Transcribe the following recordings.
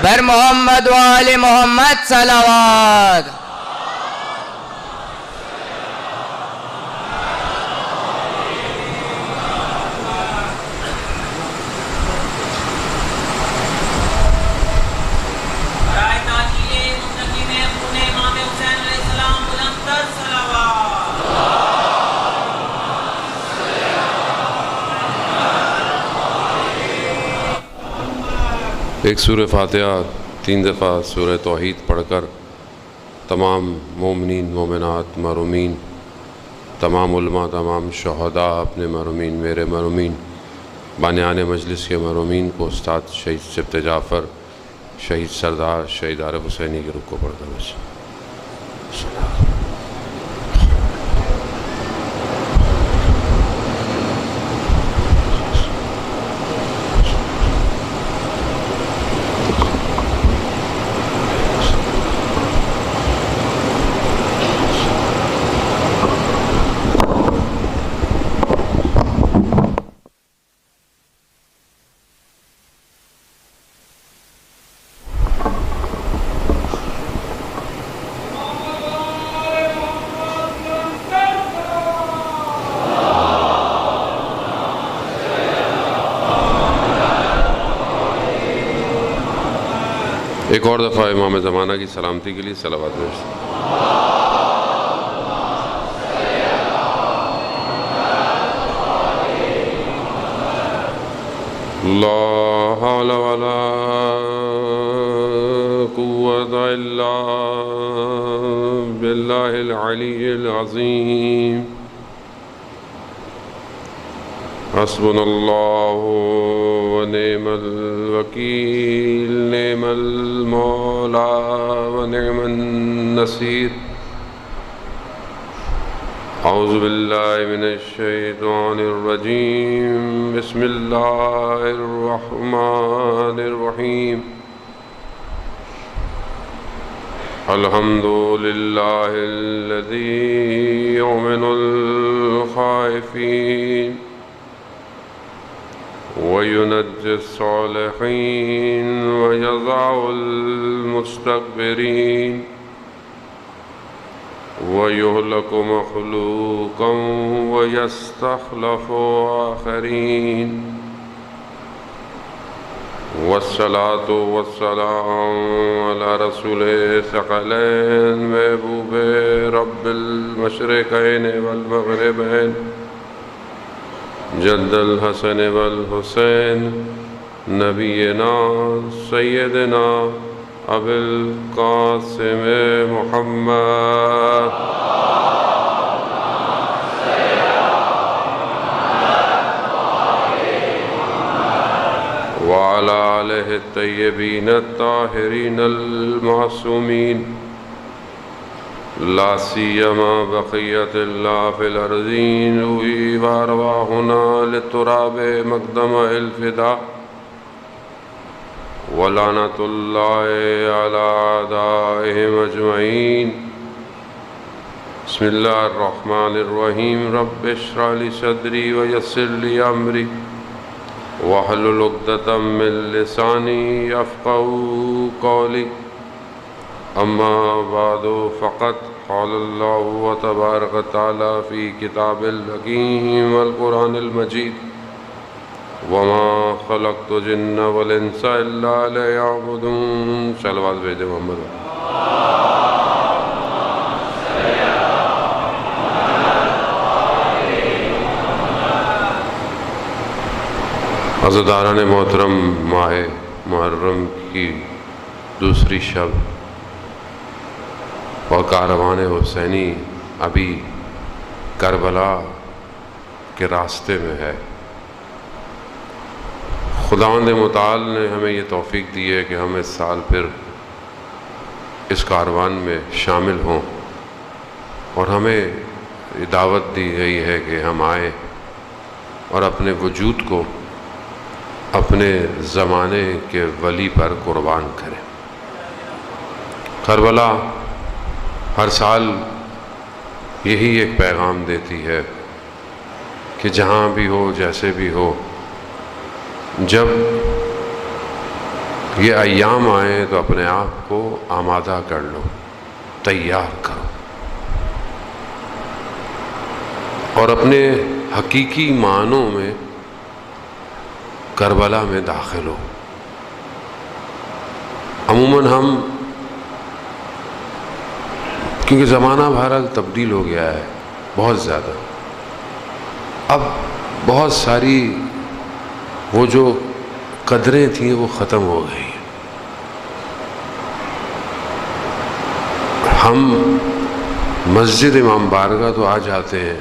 بر محمد و آل محمد صلوات. ایک سورہ فاتحہ 3 دفعہ سورہ توحید پڑھ کر تمام مومنین مومنات مرحومین، تمام علماء، تمام شہداء، اپنے مرحومین، میرے مرحومین، بانیان مجلس کے مرحومین کو استاد شہید سبط جعفر، شہید سردار، شہید عارف حسینی کے رخ کو پڑھ کر بس ایک اور دفعہ امام زمانہ کی سلامتی کے لیے صلوات بھیجتے ہیں۔ لا حول ولا قوة الا باللہ العلی العظیم۔ حسبنا اللہ ونعم الوکیل، نعم المولا ونعم النصیر۔ اعوذ باللہ من الشیطان الرجیم، بسم اللہ الرحمن الرحیم۔ الحمد للہ الذی یؤمن الخائفین وَيُنَجِّي الصَّالِحِينَ وَيَضَعُ الْمُسْتَكْبِرِينَ وَيُهْلِكُ مَخْلُوقًا وَيَسْتَخْلِفُ آخَرِينَ۔ والصلاة والسلام على رسول ثقلين محبوب رب المشرقين والمغربين، جد الحسن والحسین، نبینا سیدنا ابی القاسم محمد وعلى آلہ الطیبین الطاہرین المعصومین، لا سیما بقیت اللہ فی الارضین، روی وارواحنا للتراب مقدم الفدا، ولعنت اللہ علی اعدائہم اجمعین۔ بسم اللہ الرحمن الرحیم، رب اشرح لی صدری ویسر لی امری واحلل عقدۃ من لسانی یفقہوا قولی۔ اما بعد فقد قال اللہ تبارک وتعالی فی کتاب الحکیم والقرآن المجید، وما خلقت الجن والانس الا لیعبدون۔ صلوات بھیجے محمد۔ عزاداران محترم، ماہ محرم کی دوسری شب اور کاروان حسینی ابھی کربلا کے راستے میں ہے۔ خداوند متعال نے ہمیں یہ توفیق دی ہے کہ ہم اس سال پھر اس کاروان میں شامل ہوں، اور ہمیں یہ دعوت دی گئی ہے کہ ہم آئیں اور اپنے وجود کو اپنے زمانے کے ولی پر قربان کریں۔ کربلا ہر سال یہی ایک پیغام دیتی ہے کہ جہاں بھی ہو، جیسے بھی ہو، جب یہ ایام آئیں تو اپنے آپ کو آمادہ کر لو، تیار کرو، اور اپنے حقیقی معنوں میں کربلا میں داخل ہو۔ عموماً ہم، کیونکہ زمانہ بہرحال تبدیل ہو گیا ہے بہت زیادہ، اب بہت ساری وہ جو قدریں تھیں وہ ختم ہو گئی ہیں۔ ہم مسجد امام بارگاہ تو آ جاتے ہیں،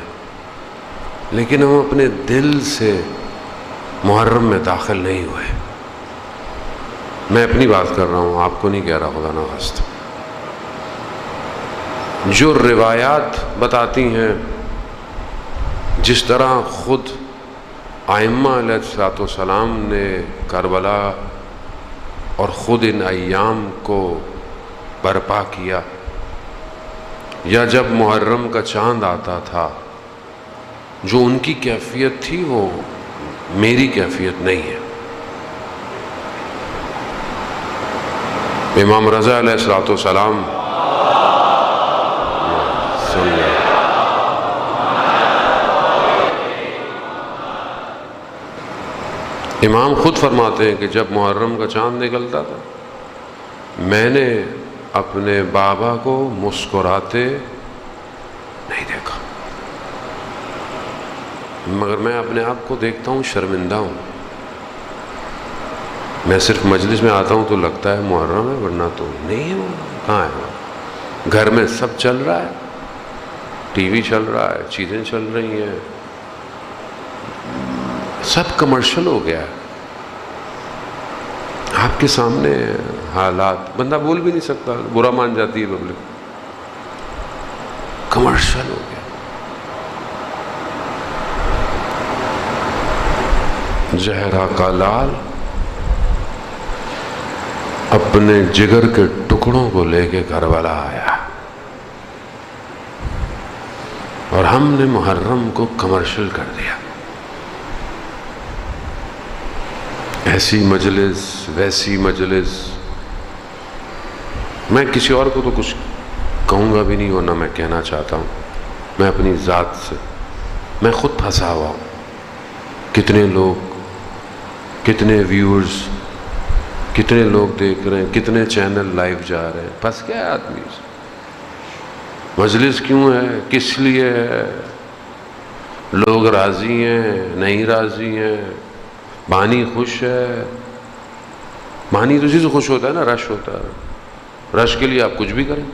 لیکن ہم اپنے دل سے محرم میں داخل نہیں ہوئے۔ میں اپنی بات کر رہا ہوں، آپ کو نہیں کہہ رہا، خدا نخواستہ۔ جو روایات بتاتی ہیں جس طرح خود ائمہ علیہ الصلوۃ والسلام نے کربلا اور خود ان ایام کو برپا کیا، یا جب محرم کا چاند آتا تھا، جو ان کی کیفیت تھی وہ میری کیفیت نہیں ہے۔ امام رضا علیہ الصلوۃ والسلام امام خود فرماتے ہیں کہ جب محرم کا چاند نکلتا تھا، میں نے اپنے بابا کو مسکراتے نہیں دیکھا، مگر میں اپنے آپ کو دیکھتا ہوں شرمندہ ہوں۔ میں صرف مجلس میں آتا ہوں تو لگتا ہے محرم ہے، ورنہ تو نہیں ہے۔ وہ کہاں ہے؟ وہ گھر میں سب چل رہا ہے، ٹی وی چل رہا ہے، چیزیں چل رہی ہیں، سب کمرشل ہو گیا ہے۔ آپ کے سامنے حالات بندہ بول بھی نہیں سکتا، برا مان جاتی ہے پبلک، کمرشل ہو گیا۔ زہرا کا لال اپنے جگر کے ٹکڑوں کو لے کے کربلا آیا، اور ہم نے محرم کو کمرشل کر دیا۔ ایسی مجلس، ویسی مجلس، میں کسی اور کو تو کچھ کہوں گا بھی نہیں، ورنہ میں کہنا چاہتا ہوں، میں اپنی ذات سے، میں خود پھنسا ہوا ہوں۔ کتنے لوگ، کتنے ویورز، کتنے لوگ دیکھ رہے ہیں، کتنے چینل لائیو جا رہے ہیں، پھنس کیا ہے آدمی سے؟ مجلس کیوں ہے؟ کس لیے ہے؟ لوگ راضی ہیں، نہیں راضی ہیں، بانی خوش ہے؟ بانی تو اسی سے خوش ہوتا ہے نا، رش ہوتا ہے، رش کے لیے آپ کچھ بھی کریں۔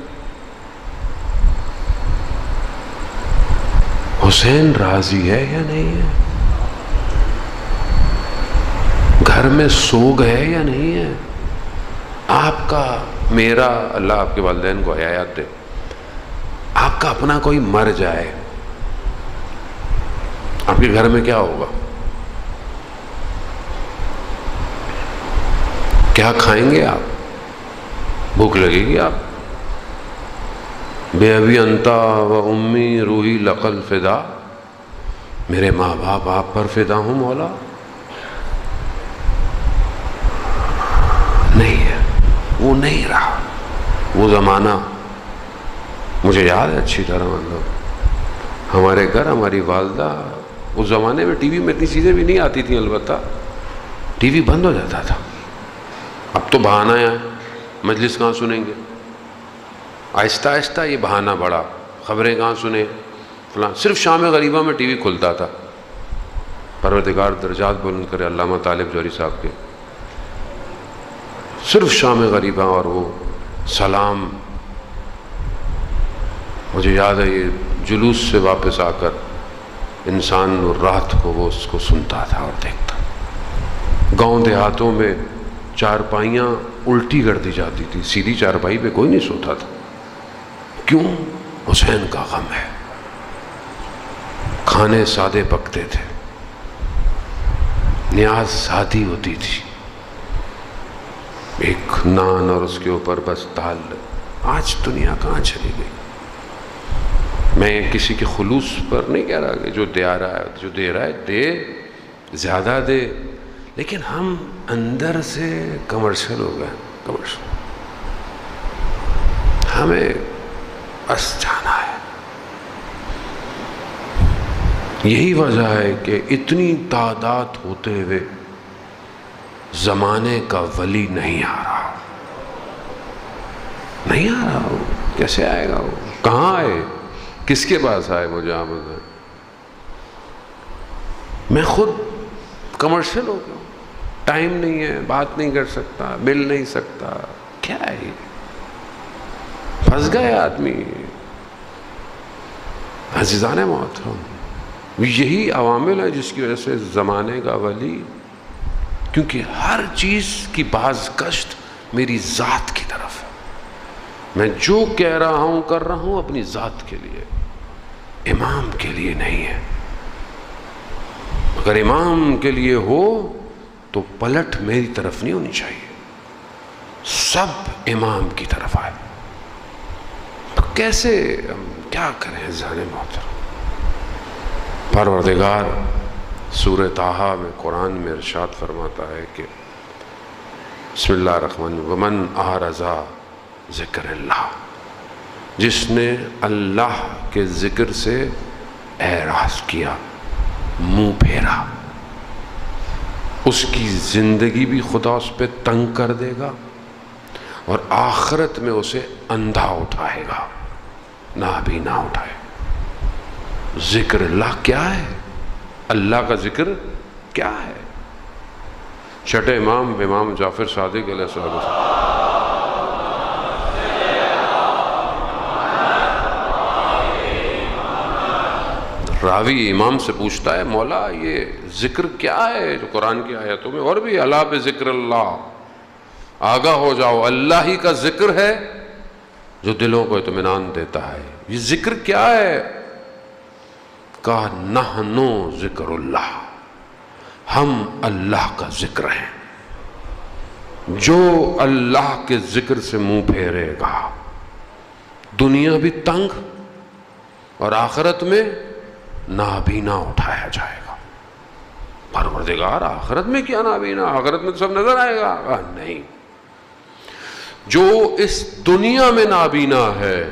حسین راضی ہے یا نہیں ہے؟ گھر میں سوگ ہے یا نہیں ہے؟ آپ کا، میرا، اللہ آپ کے والدین کو حیات دے، آپ کا اپنا کوئی مر جائے، آپ کے گھر میں کیا ہوگا؟ کیا کھائیں گے آپ؟ بھوک لگے گی آپ؟ بے ابی انتا و امی روحی لقل فدا، میرے ماں باپ آپ پر فدا ہوں مولا؟ نہیں ہے، وہ نہیں رہا وہ زمانہ۔ مجھے یاد ہے اچھی طرح، مطلب ہمارے گھر ہماری والدہ، اس زمانے میں ٹی وی میں اتنی چیزیں بھی نہیں آتی تھیں، البتہ ٹی وی بند ہو جاتا تھا۔ اب تو بہانہ ہے، مجلس کہاں سنیں گے؟ آہستہ آہستہ یہ بہانہ بڑھا، خبریں کہاں سنیں، فلاں۔ صرف شام غریبہ میں ٹی وی کھلتا تھا، پروردگار درجات بلند کرے علامہ طالب جوہری صاحب کے، صرف شام غریبہ اور وہ سلام۔ مجھے یاد ہے یہ جلوس سے واپس آ کر انسان رات کو وہ اس کو سنتا تھا اور دیکھتا۔ گاؤں دیہاتوں میں چارپائیاں الٹی کر دی جاتی تھی، سیدھی چارپائی پہ کوئی نہیں سوتا تھا۔ کیوں؟ حسین کا غم ہے۔ کھانے سادے پکتے تھے، نیاز سادی ہوتی تھی، ایک نان اور اس کے اوپر بس دال۔ آج دنیا کہاں چلی گئی؟ میں کسی کے خلوص پر نہیں کہہ رہا کہ جو دے رہا ہے دے، زیادہ دے، لیکن ہم اندر سے کمرشل ہو گئے. کمرشل ہمیں بس جانا ہے. یہی وجہ ہے کہ اتنی تعداد ہوتے ہوئے زمانے کا ولی نہیں آ رہا. نہیں آ رہا. وہ کیسے آئے گا؟ وہ کہاں آئے؟ کس کے پاس آئے؟ مجھے آپ بتائیں. میں خود کمرشل ہو گیا. ٹائم نہیں ہے، بات نہیں کر سکتا، مل نہیں سکتا. کیا ہے یہ؟ پھنس گئے آدمی. عزیزان محترم، یہی عوامل ہے جس کی وجہ سے زمانے کا ولی، کیونکہ ہر چیز کی باز گشت میری ذات کی طرف ہے. میں جو کہہ رہا ہوں کر رہا ہوں اپنی ذات کے لیے، امام کے لیے نہیں ہے. اگر امام کے لیے ہو تو پلٹ میری طرف نہیں ہونی چاہیے، سب امام کی طرف آئے. تو کیسے ہم کیا کریں عزیزان محترم؟ پروردگار سورہ طٰہٰ میں قرآن میں ارشاد فرماتا ہے کہ بسم اللہ الرحمن الرحیم ومن اعرض ذکر اللہ، جس نے اللہ کے ذکر سے اعراض کیا، منہ پھیرا، اس کی زندگی بھی خدا اس پہ تنگ کر دے گا اور آخرت میں اسے اندھا اٹھائے گا، نابینا اٹھائے. ذکر اللہ کیا ہے؟ اللہ کا ذکر کیا ہے؟ چھٹے امام جعفر صادق علیہ السلام راوی امام سے پوچھتا ہے مولا یہ ذکر کیا ہے جو قرآن کی آیتوں میں اور بھی الا بذکر اللہ، آگاہ ہو جاؤ اللہ ہی کا ذکر ہے جو دلوں کو اطمینان دیتا ہے. یہ ذکر کیا ہے؟ کہا نحنو ذکر اللہ، ہم اللہ کا ذکر ہیں. جو اللہ کے ذکر سے منہ پھیرے گا دنیا بھی تنگ اور آخرت میں نابینا اٹھایا جائے گا. پروردگار آخرت میں کیا نابینا؟ آخرت میں تو سب نظر آئے گا. نہیں، جو اس دنیا میں نابینا ہے،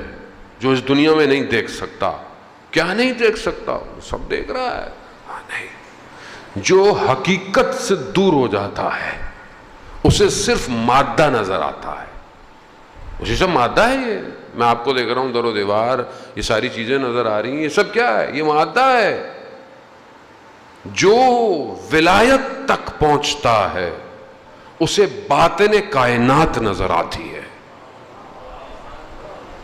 جو اس دنیا میں نہیں دیکھ سکتا، کیا نہیں دیکھ سکتا؟ سب دیکھ رہا ہے. نہیں، جو حقیقت سے دور ہو جاتا ہے اسے صرف مادہ نظر آتا ہے. اسی سے مادہ ہے. یہ میں آپ کو دیکھ رہا ہوں در و دیوار، یہ ساری چیزیں نظر آ رہی ہیں، یہ سب کیا ہے؟ یہ مادہ ہے. جو ولایت تک پہنچتا ہے اسے باطن کائنات نظر آتی ہے،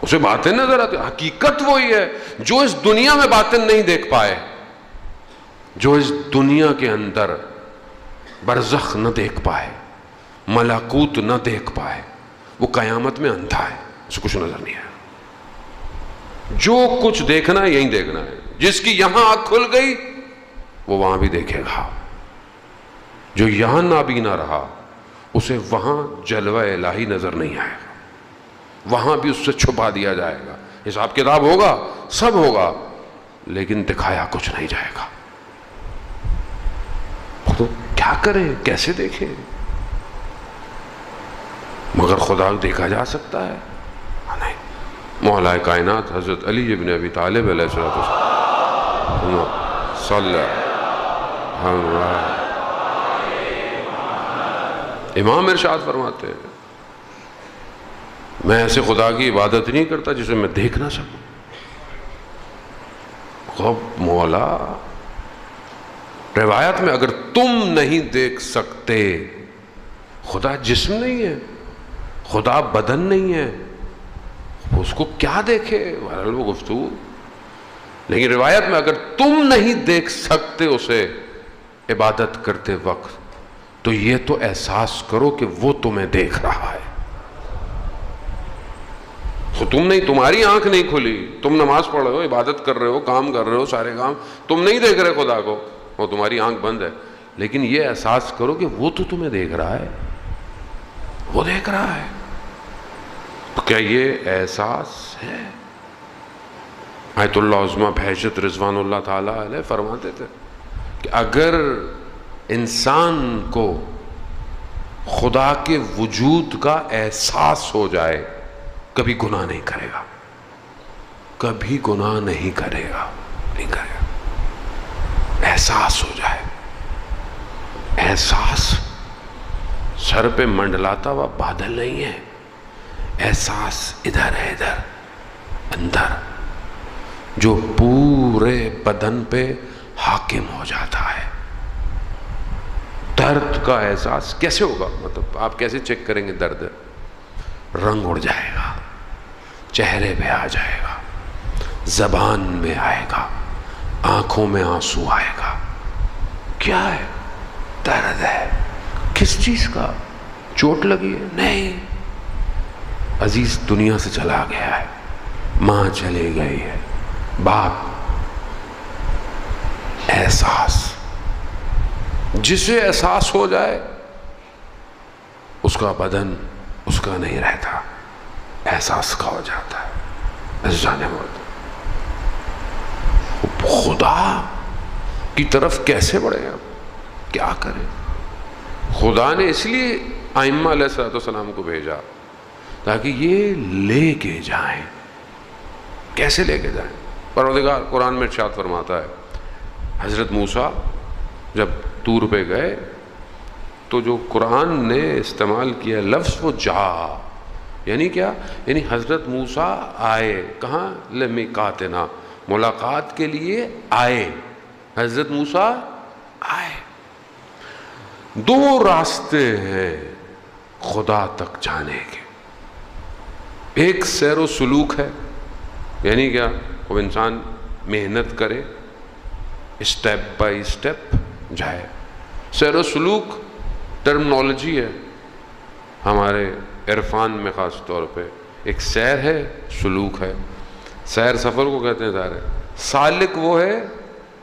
اسے باطن نظر آتی ہے. حقیقت وہی ہے. جو اس دنیا میں باطن نہیں دیکھ پائے، جو اس دنیا کے اندر برزخ نہ دیکھ پائے، ملکوت نہ دیکھ پائے، وہ قیامت میں اندھا ہے، اسے کچھ نظر نہیں ہے. جو کچھ دیکھنا ہے یہیں دیکھنا ہے. جس کی یہاں آنکھ کھل گئی وہ وہاں بھی دیکھے گا. جو یہاں نابینا رہا اسے وہاں جلوہ الہی نظر نہیں آئے گا، وہاں بھی اس سے چھپا دیا جائے گا. حساب کتاب ہوگا، سب ہوگا، لیکن دکھایا کچھ نہیں جائے گا. تو کیا کریں؟ کیسے دیکھیں؟ مگر خدا دیکھا جا سکتا ہے؟ نہیں. مولا کائنات حضرت علی ابن ابی طالب علیہ السلام صلی اللہ امام ارشاد فرماتے ہیں میں ایسے خدا کی عبادت نہیں کرتا جسے میں دیکھ نہ سکوں. خب مولا، روایت میں اگر تم نہیں دیکھ سکتے، خدا جسم نہیں ہے، خدا بدن نہیں ہے، اس کو کیا دیکھے؟ بہرحال وہ گفتگو. لیکن روایت میں اگر تم نہیں دیکھ سکتے اسے عبادت کرتے وقت تو یہ تو احساس کرو کہ وہ تمہیں دیکھ رہا ہے. تو تم نہیں، تمہاری آنکھ نہیں کھلی، تم نماز پڑھ رہے ہو، عبادت کر رہے ہو، کام کر رہے ہو، سارے کام، تم نہیں دیکھ رہے خدا کو، وہ تمہاری آنکھ بند ہے. لیکن یہ احساس کرو کہ وہ تو تمہیں دیکھ رہا ہے، وہ دیکھ رہا ہے. تو کیا یہ احساس ہے؟ آیت اللہ عظمہ بہشت رضوان اللہ تعالیٰ علیہ فرماتے تھے کہ اگر انسان کو خدا کے وجود کا احساس ہو جائے، کبھی گناہ نہیں کرے گا، کبھی گناہ نہیں کرے گا، نہیں کرے گا۔ احساس ہو جائے، احساس سر پہ منڈلاتا ہوا بادل نہیں ہے، احساس ادھر ہے، ادھر اندر، جو پورے بدن پہ حاکم ہو جاتا ہے۔ درد کا احساس کیسے ہوگا؟ مطلب آپ کیسے چیک کریں گے درد؟ رنگ اڑ جائے گا، چہرے پہ آ جائے گا، زبان میں آئے گا، آنکھوں میں آنسو آئے گا۔ کیا ہے؟ درد ہے۔ کس چیز کا؟ چوٹ لگی ہے؟ نہیں، عزیز دنیا سے چلا گیا ہے، ماں چلی گئی ہے، باپ۔ احساس، جسے احساس ہو جائے اس کا بدن اس کا نہیں رہتا، احساس کا ہو جاتا ہے۔ عزیزان موت، خدا کی طرف کیسے بڑھے آپ؟ کیا کریں؟ خدا نے اس لیے ائمہ علیہ السلام کو بھیجا تاکہ یہ لے کے جائیں۔ کیسے لے کے جائیں؟ پروردگار قرآن میں ارشاد فرماتا ہے، حضرت موسیٰ جب طور پہ گئے تو جو قرآن نے استعمال کیا لفظ وہ جا، یعنی کیا؟ یعنی حضرت موسیٰ آئے کہاں؟ لمیقاتنا، ملاقات کے لیے آئے۔ حضرت موسیٰ آئے۔ دو راستے ہیں خدا تک جانے کے، ایک سیر و سلوک ہے، یعنی کیا؟ وہ انسان محنت کرے، اسٹیپ بائی اسٹیپ جائے۔ سیر و سلوک ٹرمنالوجی ہے ہمارے عرفان میں، خاص طور پہ ایک سیر ہے، سلوک ہے۔ سیر سفر کو کہتے ہیں، ظاہر ہے۔ سالک وہ ہے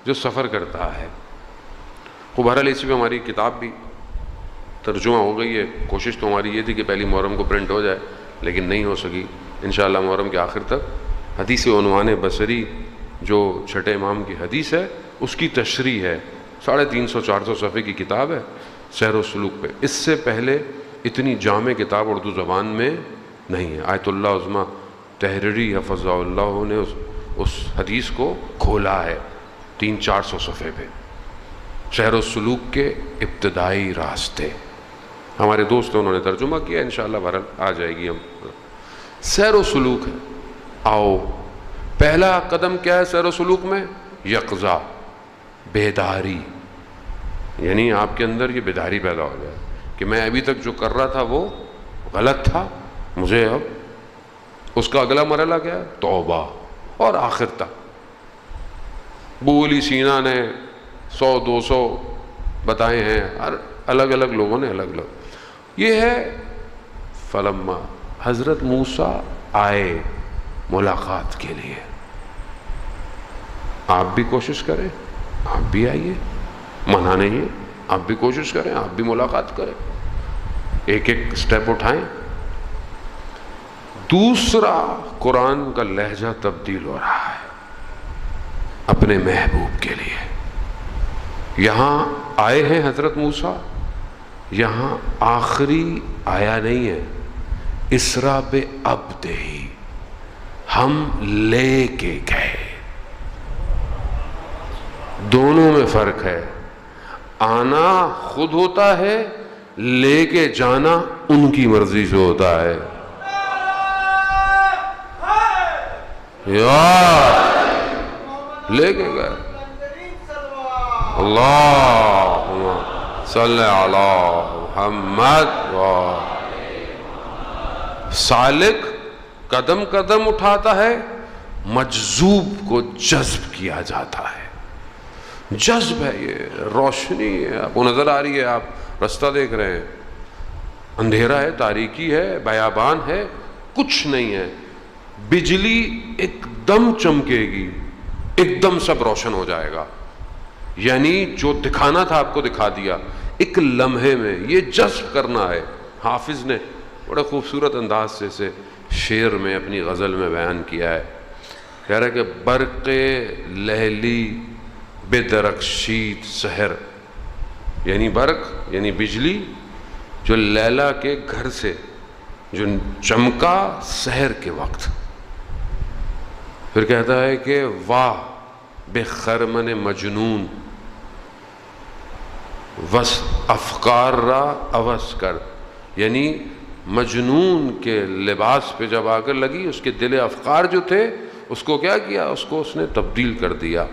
جو سفر کرتا ہے۔ بہرحال اسی پہ ہماری کتاب بھی ترجمہ ہو گئی ہے۔ کوشش تو ہماری یہ تھی کہ پہلی محرم کو پرنٹ ہو جائے، لیکن نہیں ہو سکی۔ انشاءاللہ محرم کے آخر تک حدیث عنوان بصری جو چھٹے امام کی حدیث ہے اس کی تشریح ہے، 350-400 صفحے کی کتاب ہے سیر و سلوک پہ۔ اس سے پہلے اتنی جامع کتاب اردو زبان میں نہیں ہے۔ آیت اللہ عظمہ تحریری حفظہ اللہ نے اس حدیث کو کھولا ہے 300-400 صفحے پہ، سیر و سلوک کے ابتدائی راستے۔ ہمارے دوست انہوں نے ترجمہ کیا، انشاءاللہ بہرحال آ جائے گی۔ ہم سیر و سلوک ہے۔ آؤ، پہلا قدم کیا ہے سیر و سلوک میں؟ یقظہ، بیداری، یعنی آپ کے اندر یہ بیداری پیدا ہو جائے کہ میں ابھی تک جو کر رہا تھا وہ غلط تھا، مجھے اب اس کا اگلا مرحلہ کیا ہے؟ توبہ۔ اور آخر تک بولی سینا نے 100-200 بتائے ہیں، ہر الگ الگ لوگوں نے الگ الگ۔ یہ ہے فلما، حضرت موسیٰ آئے ملاقات کے لیے۔ آپ بھی کوشش کریں، آپ بھی آئیے، منع نہیں ہے، آپ بھی کوشش کریں، آپ بھی ملاقات کریں، ایک ایک سٹیپ اٹھائیں۔ دوسرا، قرآن کا لہجہ تبدیل ہو رہا ہے اپنے محبوب کے لیے۔ یہاں آئے ہیں حضرت موسیٰ، یہاں آخری آیا نہیں ہے، اسرا بعبدہ، ہم لے کے گئے۔ دونوں میں فرق ہے، آنا خود ہوتا ہے، لے کے جانا ان کی مرضی سے ہوتا ہے۔ یار لے کے گئے، اللہم صلی علی محمد۔ سالک قدم قدم اٹھاتا ہے، مجذوب کو جذب کیا جاتا ہے۔ جذب ہے، یہ روشنی ہے، آپ کو نظر آ رہی ہے، آپ رستہ دیکھ رہے ہیں، اندھیرا ہے، تاریکی ہے، بیابان ہے، کچھ نہیں ہے، بجلی ایک دم چمکے گی، ایک دم سب روشن ہو جائے گا، یعنی جو دکھانا تھا آپ کو دکھا دیا ایک لمحے میں۔ یہ جذب کرنا ہے۔ حافظ نے بڑا خوبصورت انداز سے اسے شعر میں اپنی غزل میں بیان کیا ہے، کہہ رہا ہے کہ برق لیلی بدرخشید سحر، یعنی برق یعنی بجلی جو لیلا کے گھر سے جو چمکا سحر کے وقت. پھر کہتا ہے کہ واہ بے خرمن مجنون وس افکار را اوس کر، یعنی مجنون کے لباس پہ جب آ کر لگی، اس کے دل افکار جو تھے اس کو کیا کیا، اس کو اس نے تبدیل کر دیا.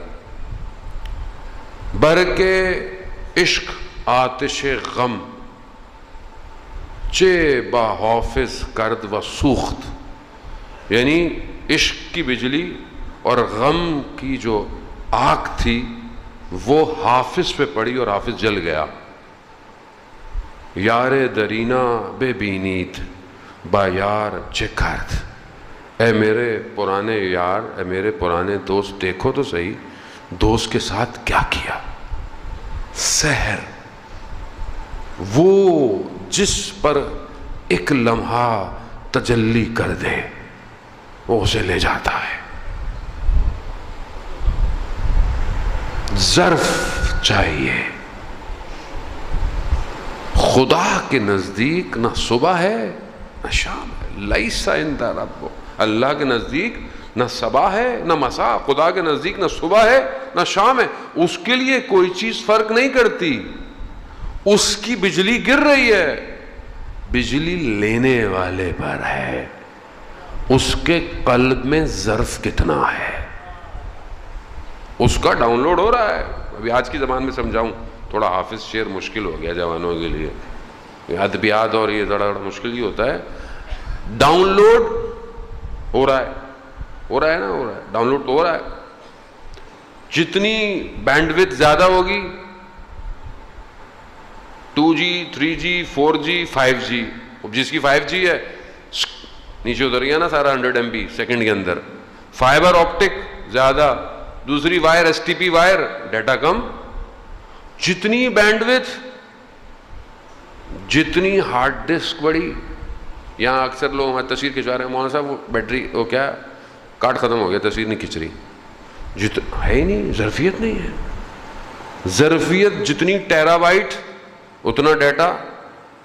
برق عشق آتش غم چے با حافظ کرد و سوخت، یعنی عشق کی بجلی اور غم کی جو آگ تھی وہ حافظ پہ پڑی اور حافظ جل گیا. یار درینا بے بینیت با یار چے کرد، اے میرے پرانے یار، اے میرے پرانے دوست، دیکھو تو صحیح دوست کے ساتھ کیا کیا. سحر وہ جس پر ایک لمحہ تجلی کر دے وہ اسے لے جاتا ہے. ظرف چاہیے. خدا کے نزدیک نہ صبح ہے نہ شام ہے. لیس عند رب، اللہ کے نزدیک نہ صبح ہے نہ مساء، خدا کے نزدیک نہ صبح ہے نہ شام ہے. اس کے لیے کوئی چیز فرق نہیں کرتی. اس کی بجلی گر رہی ہے، بجلی لینے والے پر ہے، اس کے قلب میں ظرف کتنا ہے، اس کا ڈاؤن لوڈ ہو رہا ہے. ابھی آج کی زبان میں سمجھاؤں، تھوڑا حافظ شعر مشکل ہو گیا جوانوں کے لیے، ادبیات اور یہ ذرا مشکل ہی ہوتا ہے. ڈاؤن لوڈ ہو رہا ہے، ہو رہا ہے نا، ہو رہا ہے، ڈاؤن لوڈ تو ہو رہا ہے. جتنی بینڈ وڈتھ زیادہ ہوگی، 2G 3G 4G 5G، جس کی 5G ہے نیچے اتر گیا نا سارا 100 MB سیکنڈ کے اندر. فائبر آپٹک زیادہ، دوسری وائر STP وائر، ڈیٹا کم. جتنی بینڈ وڈتھ جتنی ہارڈ ڈسک بڑی. یہاں اکثر لوگ ہمارے تصویر کھنچوا رہے ہیں، مولانا صاحب وہ بیٹری وہ کیا کارڈ ختم ہو گیا، تصویر نہیں کھنچ رہی. ہے ہی نہیں، ظرفیت نہیں ہے. ظرفیت جتنی ٹیرا بائٹ اتنا ڈیٹا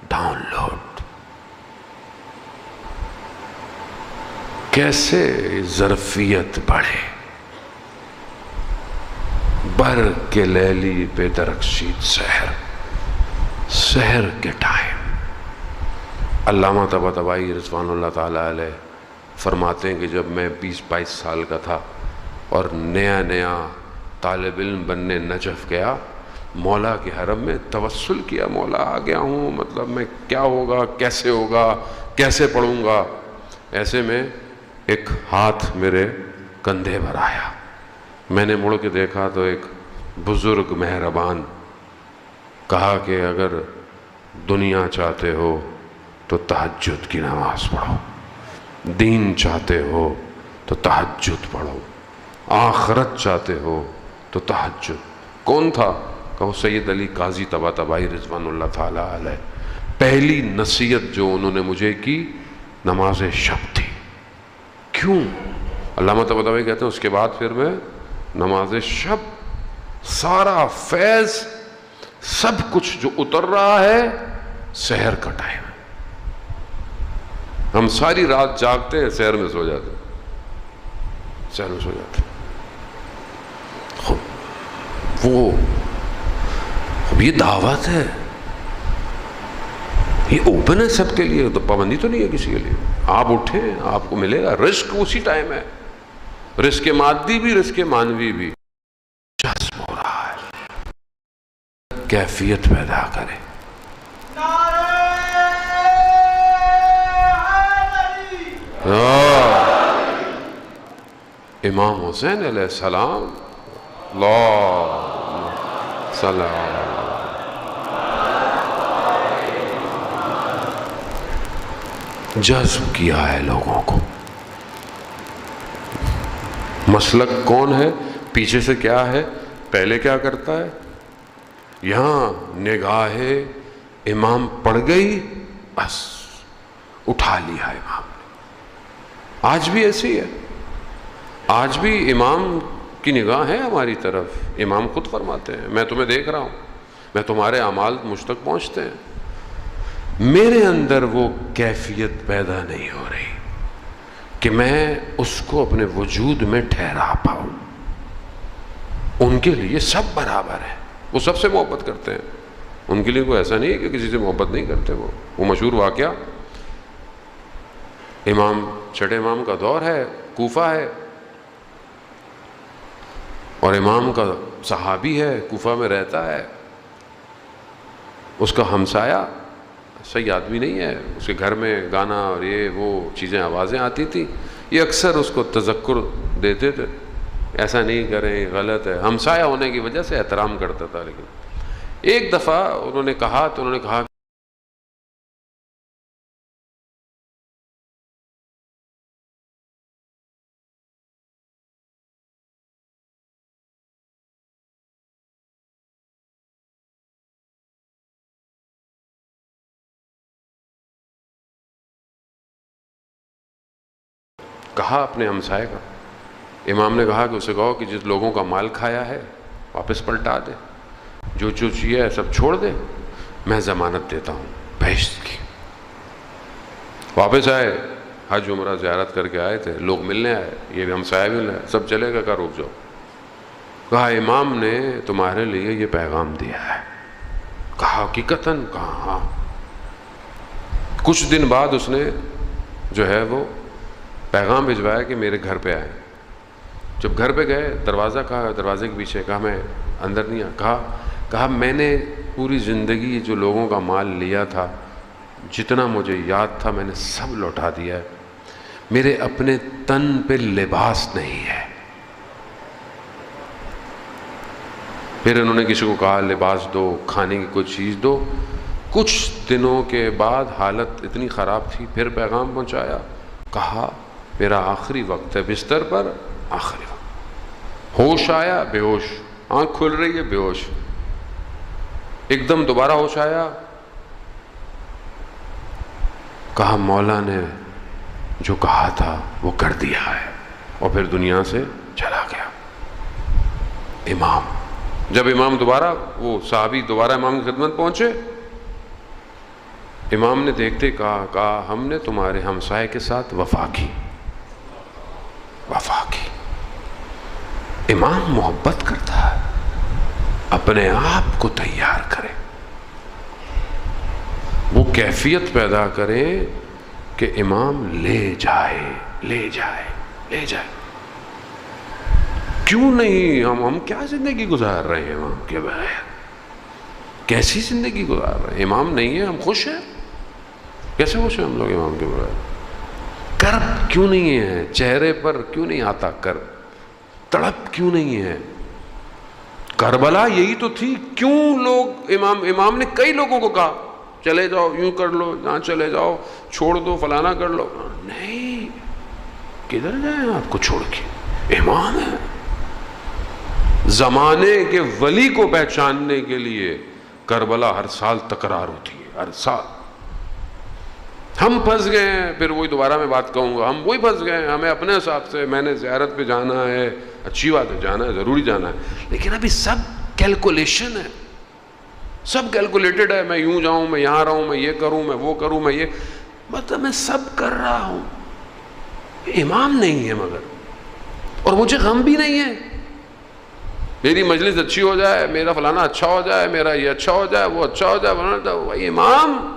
ڈاؤن لوڈ. کیسے ظرفیت بڑھے؟ بر کے لیلی بے درخشید سحر کے ٹائم. علامہ طباطبائی رضوان اللہ تعالیٰ علیہ فرماتے ہیں کہ جب میں 20-22 سال کا تھا اور نیا طالب علم بننے نجف گیا، مولا کے حرم میں توسل کیا، مولا آ گیا ہوں، مطلب میں کیا ہوگا، کیسے پڑھوں گا. ایسے میں ایک ہاتھ میرے کندھے پر آیا. میں نے مڑ کے دیکھا تو ایک بزرگ مہربان کہا کہ اگر دنیا چاہتے ہو تو تہجد کی نماز پڑھو، دین چاہتے ہو تو تہجد پڑھو، آخرت چاہتے ہو تو تہجد. کون تھا؟ کہ سید علی قاضی طباطبائی رضوان اللہ تعالیٰ علیہ. پہلی نصیحت جو انہوں نے مجھے کی نماز شب تھی. کیوں؟ علامہ طباطبائی کہتے ہیں اس کے بعد پھر میں نماز شب، سارا فیض سب کچھ جو اتر رہا ہے سحر کا ٹائم ہے. ہم ساری رات جاگتے ہیں، سحر میں سو جاتے ہیں، سحر میں سو جاتے ہیں. وہ یہ دعوت ہے، یہ اوپن ہے سب کے لیے، تو پابندی تو نہیں ہے کسی کے لیے. آپ اٹھیں، آپ کو ملے گا. رزق اسی ٹائم ہے، رزق مادی بھی رزق معنوی بھی. جذب ہو رہا ہے، کیفیت پیدا کرے. امام حسین علیہ السلام، اللہم صلی اللہ، جذب کیا ہے لوگوں کو. مسلک کون ہے، پیچھے سے کیا ہے، پہلے کیا کرتا ہے. یہاں نگاہ امام پڑ گئی، بس اٹھا لیا امام نے. آج بھی ایسی ہے، آج بھی امام کی نگاہ ہے ہماری طرف. امام خود فرماتے ہیں میں تمہیں دیکھ رہا ہوں، میں تمہارے اعمال مجھ تک پہنچتے ہیں. میرے اندر وہ کیفیت پیدا نہیں ہو رہی کہ میں اس کو اپنے وجود میں ٹھہرا پاؤں. ان کے لیے سب برابر ہیں، وہ سب سے محبت کرتے ہیں. ان کے لیے کوئی ایسا نہیں ہے کہ کسی سے محبت نہیں کرتے. وہ مشہور واقعہ چھٹے امام کا دور ہے، کوفہ ہے، اور امام کا صحابی ہے، کوفہ میں رہتا ہے. اس کا ہمسایہ صحیح آدمی نہیں ہے، اس کے گھر میں گانا اور یہ وہ چیزیں آوازیں آتی تھیں. یہ اکثر اس کو تذکر دیتے تھے، ایسا نہیں کریں، غلط ہے. ہمسایہ ہونے کی وجہ سے احترام کرتا تھا. لیکن ایک دفعہ انہوں نے کہا اپنے ہمسائے کا. امام نے کہا کہ اسے کہو کہ جس لوگوں کا مال کھایا ہے واپس پلٹا دے، جو چیز ہے سب چھوڑ دے، میں ضمانت دیتا ہوں بہشت کی. واپس آئے، حج عمرہ زیارت کر کے آئے تھے، لوگ ملنے آئے، یہ بھی ہمسایہ ملنے آئے، سب چلے گا. کہا رک جاؤ. کہا امام نے تمہارے لیے یہ پیغام دیا ہے. کہا حقیقتاً؟ کہا ہاں. کچھ دن بعد اس نے جو ہے وہ پیغام بھجوایا کہ میرے گھر پہ آئے. جب گھر پہ گئے، دروازہ کہا، دروازے کے پیچھے. کہا میں اندر نہیں آ. کہا میں نے پوری زندگی جو لوگوں کا مال لیا تھا، جتنا مجھے یاد تھا میں نے سب لوٹا دیا ہے. میرے اپنے تن پہ لباس نہیں ہے. پھر انہوں نے کسی کو کہا لباس دو، کھانے کی کوئی چیز دو. کچھ دنوں کے بعد حالت اتنی خراب تھی، پھر پیغام پہنچایا. کہا میرا آخری وقت ہے، بستر پر آخری وقت. ہوش آیا، بے ہوش. آنکھ کھل رہی ہے، بے ہوش. ایک دم دوبارہ ہوش آیا. کہا مولا نے جو کہا تھا وہ کر دیا ہے، اور پھر دنیا سے چلا گیا. جب امام دوبارہ، وہ صحابی دوبارہ امام کی خدمت پہنچے، امام نے دیکھتے کہا ہم نے تمہارے ہمسائے کے ساتھ وفا کی. امام محبت کرتا ہے، اپنے آپ کو تیار کرے، وہ کیفیت پیدا کرے کہ امام لے جائے. کیوں نہیں؟ ہم کیا زندگی گزار رہے ہیں امام کے بغیر؟ کیسی زندگی گزار رہے ہیں؟ امام نہیں ہے، ہم خوش ہیں. کیسے خوش ہیں ہم لوگ امام کے بغیر؟ کرب کیوں نہیں ہے چہرے پر؟ کیوں نہیں آتا کرب؟ تڑپ کیوں نہیں ہے؟ کربلا یہی تو تھی. کیوں لوگ امام نے کئی لوگوں کو کہا چلے جاؤ، یوں کر لو، یہاں چلے جاؤ، چھوڑ دو، فلانا کر لو. نہیں، کدھر جائیں آپ کو چھوڑ کے؟ امام ہے. زمانے کے ولی کو پہچاننے کے لیے کربلا ہر سال تکرار ہوتی ہے، ہر سال. ہم پھنس گئے ہیں، پھر وہی دوبارہ میں بات کہوں گا، ہم وہی پھنس گئے ہیں. ہمیں اپنے حساب سے، میں نے زیارت پہ جانا ہے، اچھی بات ہے، جانا ہے، ضروری جانا ہے، لیکن ابھی سب کیلکولیشن ہے، سب کیلکولیٹڈ ہے. میں یوں جاؤں، میں یہاں رہوں، میں یہ کروں، میں وہ کروں، میں یہ، مطلب میں سب کر رہا ہوں. امام نہیں ہے مگر، اور مجھے غم بھی نہیں ہے. میری مجلس اچھی ہو جائے، میرا فلانا اچھا ہو جائے، میرا یہ اچھا ہو جائے، وہ اچھا ہو جائے، فلانا. وہی امام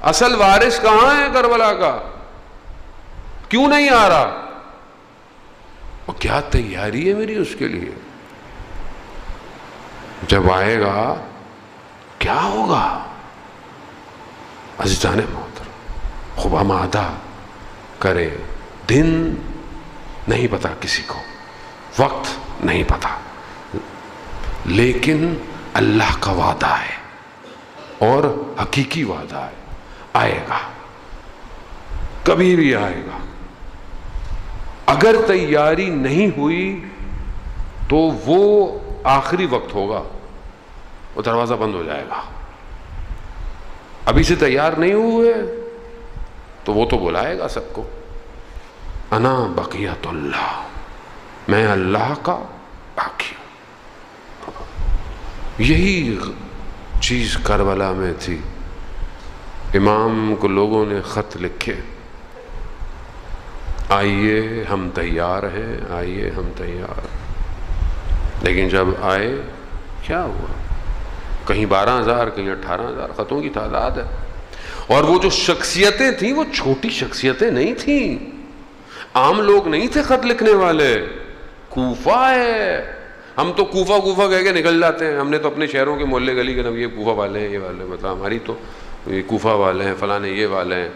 اصل وارث کہاں ہے کربلا کا؟ کیوں نہیں آ رہا؟ اور کیا تیاری ہے میری اس کے لیے؟ جب آئے گا کیا ہوگا؟ عزیزان محترم، خوب ہم ادا کرے. دن نہیں پتا کسی کو، وقت نہیں پتا، لیکن اللہ کا وعدہ ہے اور حقیقی وعدہ ہے. آئے گا، کبھی بھی آئے گا. اگر تیاری نہیں ہوئی تو وہ آخری وقت ہوگا، وہ دروازہ بند ہو جائے گا. ابھی سے تیار نہیں ہوئے تو وہ تو بلائے گا سب کو. انا بقیت اللہ، میں اللہ کا باقی ہوں. یہی چیز کربلا میں تھی. امام کو لوگوں نے خط لکھے، آئیے ہم تیار ہیں، آئیے ہم تیار. لیکن جب آئے کیا ہوا؟ کہیں 12,000 کہیں 18,000 خطوں کی تعداد ہے. اور وہ جو شخصیتیں تھیں وہ چھوٹی شخصیتیں نہیں تھیں، عام لوگ نہیں تھے خط لکھنے والے. کوفہ ہے، ہم تو کوفہ کہہ کے نکل جاتے ہیں. ہم نے تو اپنے شہروں کے محلے گلی کے نام یہ کوفہ والے ہیں، یہ والے، مطلب ہماری تو یہ کوفہ والے ہیں، فلاں یہ والے ہیں.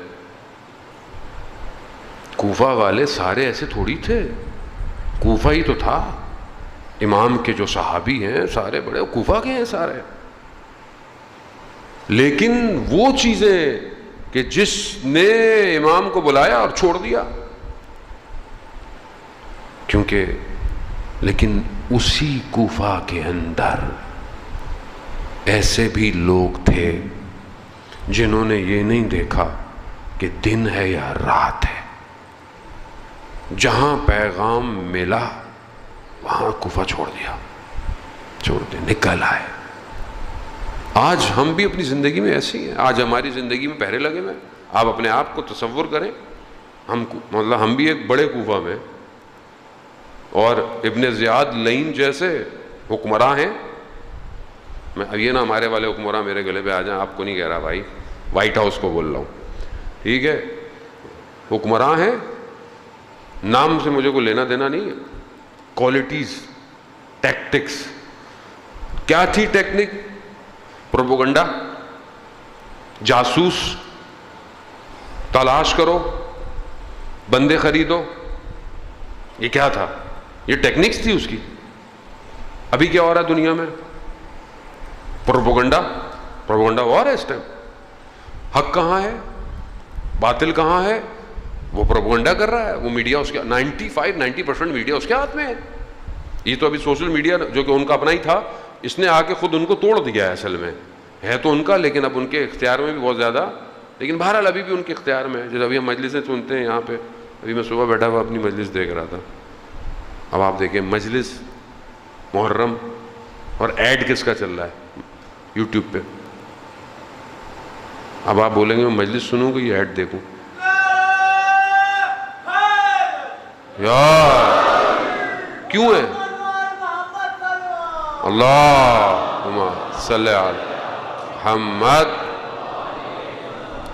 کوفہ والے سارے ایسے تھوڑی تھے، کوفہ ہی تو تھا. امام کے جو صحابی ہیں سارے بڑے کوفہ کے ہیں سارے. لیکن وہ چیزیں کہ جس نے امام کو بلایا اور چھوڑ دیا، کیونکہ لیکن اسی کوفہ کے اندر ایسے بھی لوگ تھے جنہوں نے یہ نہیں دیکھا کہ دن ہے یا رات ہے. جہاں پیغام ملا وہاں کوفہ چھوڑ دیا، نکل آئے. آج ہم بھی اپنی زندگی میں ایسے ہی ہیں. آج ہماری زندگی میں پہرے لگے ہوئے. آپ اپنے آپ کو تصور کریں، ہم بھی ایک بڑے کوفہ میں، اور ابن زیاد لعین جیسے حکمراں ہیں. میں اب یہ نہ ہمارے والے حکمراں میرے گلے پہ آ جائیں، آپ کو نہیں کہہ رہا بھائی، وائٹ ہاؤس کو بول رہا ہوں، ٹھیک ہے؟ حکمراں ہیں، نام سے مجھے کوئی لینا دینا نہیں ہے. کوالٹیز، ٹیکٹکس کیا تھی؟ ٹیکنک پروپیگنڈا، جاسوس، تلاش کرو، بندے خریدو. یہ کیا تھا؟ یہ ٹیکنکس تھی اس کی. ابھی کیا ہو رہا ہے دنیا میں؟ پروپیگنڈا ہو رہا ہے اس ٹائم. حق کہاں ہے؟ باطل کہاں ہے؟ وہ پروپیگنڈا کر رہا ہے. وہ میڈیا اس کے 90% میڈیا اس کے ہاتھ میں ہے. یہ تو ابھی سوشل میڈیا جو کہ ان کا اپنا ہی تھا، اس نے آ کے خود ان کو توڑ دیا ہے. اصل میں ہے تو ان کا، لیکن اب ان کے اختیار میں بھی بہت زیادہ. لیکن بہرحال ابھی بھی ان کے اختیار میں ہے. جیسے ابھی ہم مجلسیں سنتے ہیں یہاں پہ، ابھی میں صبح بیٹھا ہوا اپنی مجلس دیکھ رہا تھا. اب آپ دیکھیں مجلس محرم، اور ایڈ کس کا چل رہا ہے یوٹیوب پہ. اب آپ بولیں گے میں مجلس سنوں کہ یہ ایڈ دیکھوں؟ یار کیوں ہے؟ اللہم صلی علی محمد.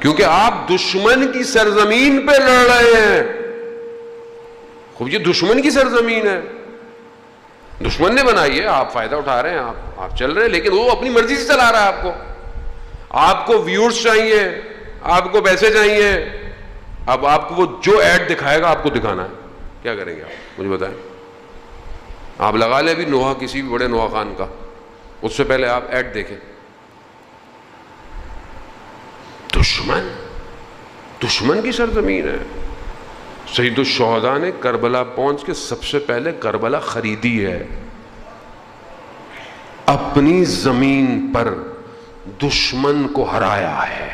کیونکہ آپ دشمن کی سرزمین پہ لڑ رہے ہیں. خوب یہ دشمن کی سرزمین ہے، دشمن نے بنائی ہے، آپ فائدہ اٹھا رہے ہیں، آپ چل رہے ہیں، لیکن وہ اپنی مرضی سے چلا رہا ہے. آپ کو ویورز چاہیے، آپ کو پیسے چاہیے. اب آپ کو وہ جو ایڈ دکھائے گا آپ کو دکھانا ہے. کیا کریں گے آپ مجھے بتائیں؟ آپ لگا لیں ابھی نوحہ، کسی بھی بڑے نوحہ خان کا، اس سے پہلے آپ ایڈ دیکھیں. دشمن کی سرزمین ہے. سید الشہداء نے کربلا پہنچ کے سب سے پہلے کربلا خریدی ہے. اپنی زمین پر دشمن کو ہرایا ہے.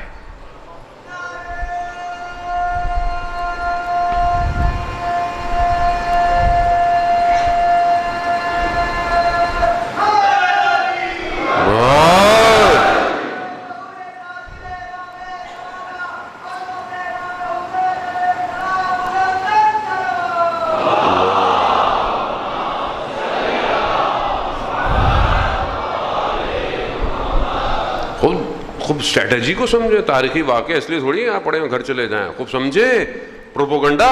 خوب اسٹریٹجی کو سمجھے، تاریخی واقعہ اس لیے تھوڑی یہاں پڑھے گھر چلے جائیں. خوب سمجھے پروپیگنڈا.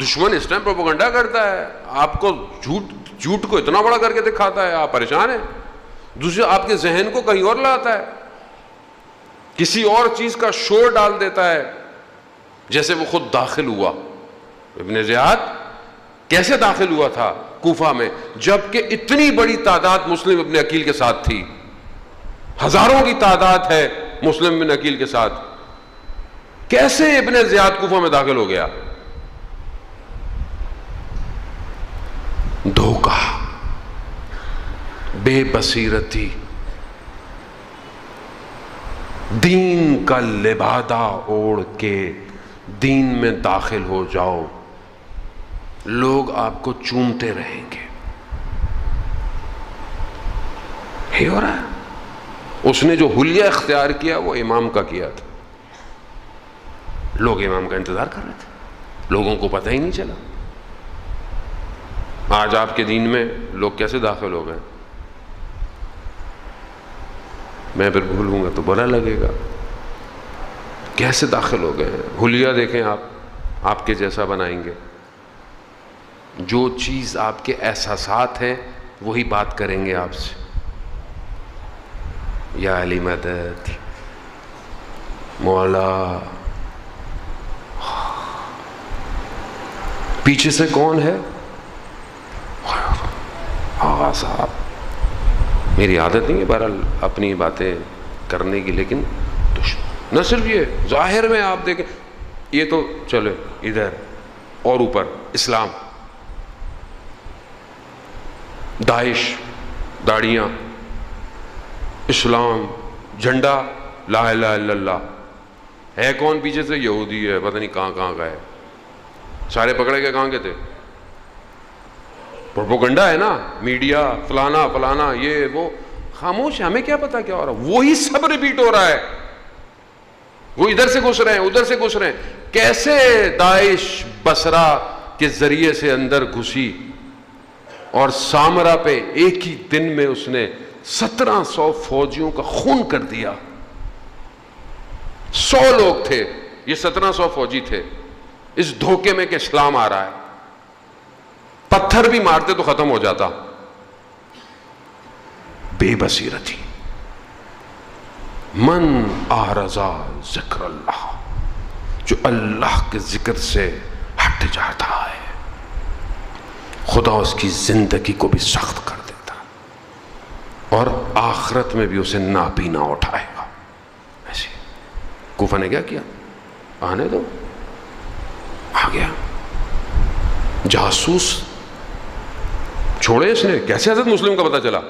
دشمن اس ٹائم پروپیگنڈا کرتا ہے، آپ کو جھوٹ کو اتنا بڑا کر کے دکھاتا ہے، آپ پریشان ہیں. دوسرے آپ کے ذہن کو کہیں اور لاتا ہے، کسی اور چیز کا شور ڈال دیتا ہے. جیسے وہ خود داخل ہوا، ابن زیاد کیسے داخل ہوا تھا کوفہ میں، جبکہ اتنی بڑی تعداد مسلم ابن عقیل کے ساتھ تھی. ہزاروں کی تعداد ہے مسلم بن عقیل کے ساتھ. کیسے ابن زیاد کوفہ میں داخل ہو گیا؟ دھوکہ، بے بصیرتی. دین کا لبادہ اوڑھ کے دین میں داخل ہو جاؤ، لوگ آپ کو چومتے رہیں گے. یہ ہو رہا ہے. اس نے جو حلیہ اختیار کیا وہ امام کا کیا تھا. لوگ امام کا انتظار کر رہے تھے, لوگوں کو پتہ ہی نہیں چلا. آج آپ کے دین میں لوگ کیسے داخل ہو گئے, میں پھر بھولوں گا تو برا لگے گا. کیسے داخل ہو گئے ہیں. حلیہ دیکھیں آپ کے جیسا بنائیں گے. جو چیز آپ کے احساسات ہیں وہی بات کریں گے آپ سے. یا علی مدد, مولا. پیچھے سے کون ہے؟ آغا صاحب. میری عادت نہیں ہے بہرحال اپنی باتیں کرنے کی, لیکن نہ صرف یہ ظاہر میں آپ دیکھیں, یہ تو چلے ادھر اور اوپر اسلام, داعش, داڑیاں, اسلام, جھنڈا, لا الہ الا اللہ. ہے کون پیچھے سے؟ یہودی ہے, پتہ نہیں کہاں گئے. سارے پکڑے گئے کہاں کے تھے؟ پروپیگنڈا ہے نا, میڈیا, فلانا فلانا, یہ وہ. خاموش, ہمیں کیا پتا کیا ہو رہا. وہی سب ریپیٹ ہو رہا ہے. وہ ادھر سے گھس رہے ہیں, ادھر سے گھس رہے ہیں. کیسے داعش بصرہ کے ذریعے سے اندر گھسی اور سامرا پہ ایک ہی دن میں اس نے 1700 فوجیوں کا خون کر دیا. 100 لوگ تھے, یہ 1700 فوجی تھے. اس دھوکے میں کہ اسلام آ رہا ہے. پتھر بھی مارتے تو ختم ہو جاتا. بے بصیرتی. من اعرضا ذکر اللہ, جو اللہ کے ذکر سے ہٹ جاتا ہے خدا اس کی زندگی کو بھی سخت کر دیتا اور آخرت میں بھی اسے ناپینا اٹھائے گا. ایسے کوفہ نے کیا کیا؟ آنے دو, آ گیا. جاسوس چھوڑے اس نے. کیسے حضرت مسلم کا پتہ چلا؟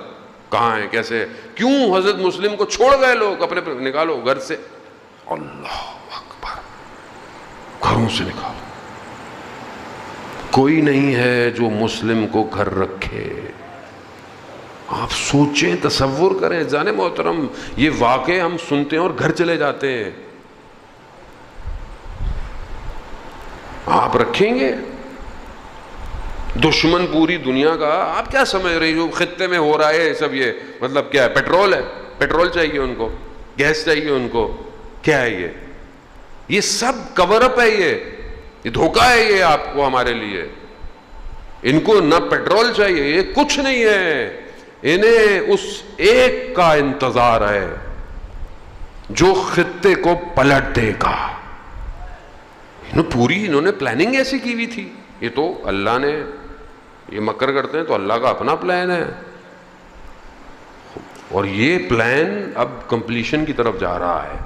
کہاں ہے, کیسے, کیوں حضرت مسلم کو چھوڑ گئے لوگ؟ اپنے نکالو گھر سے. اللہ اکبر, گھروں سے نکالو. کوئی نہیں ہے جو مسلم کو گھر رکھے. آپ سوچیں, تصور کریں. جانے محترم, یہ واقعے ہم سنتے ہیں اور گھر چلے جاتے ہیں. آپ رکھیں گے؟ دشمن پوری دنیا کا. آپ کیا سمجھ رہی ہو خطے میں ہو رہا ہے سب؟ یہ مطلب کیا ہے؟ پیٹرول ہے, پیٹرول چاہیے ان کو, گیس چاہیے ان کو. کیا ہے یہ سب کور اپ ہے. یہ دھوکہ ہے یہ آپ کو, ہمارے لیے. ان کو نہ پیٹرول چاہیے, یہ کچھ نہیں ہے. انہیں اس ایک کا انتظار ہے جو خطے کو پلٹ دے گا. پوری انہوں نے پلاننگ ایسی کی ہوئی تھی. یہ تو اللہ نے, یہ مکر کرتے ہیں تو اللہ کا اپنا پلان ہے, اور یہ پلان اب کمپلیشن کی طرف جا رہا ہے.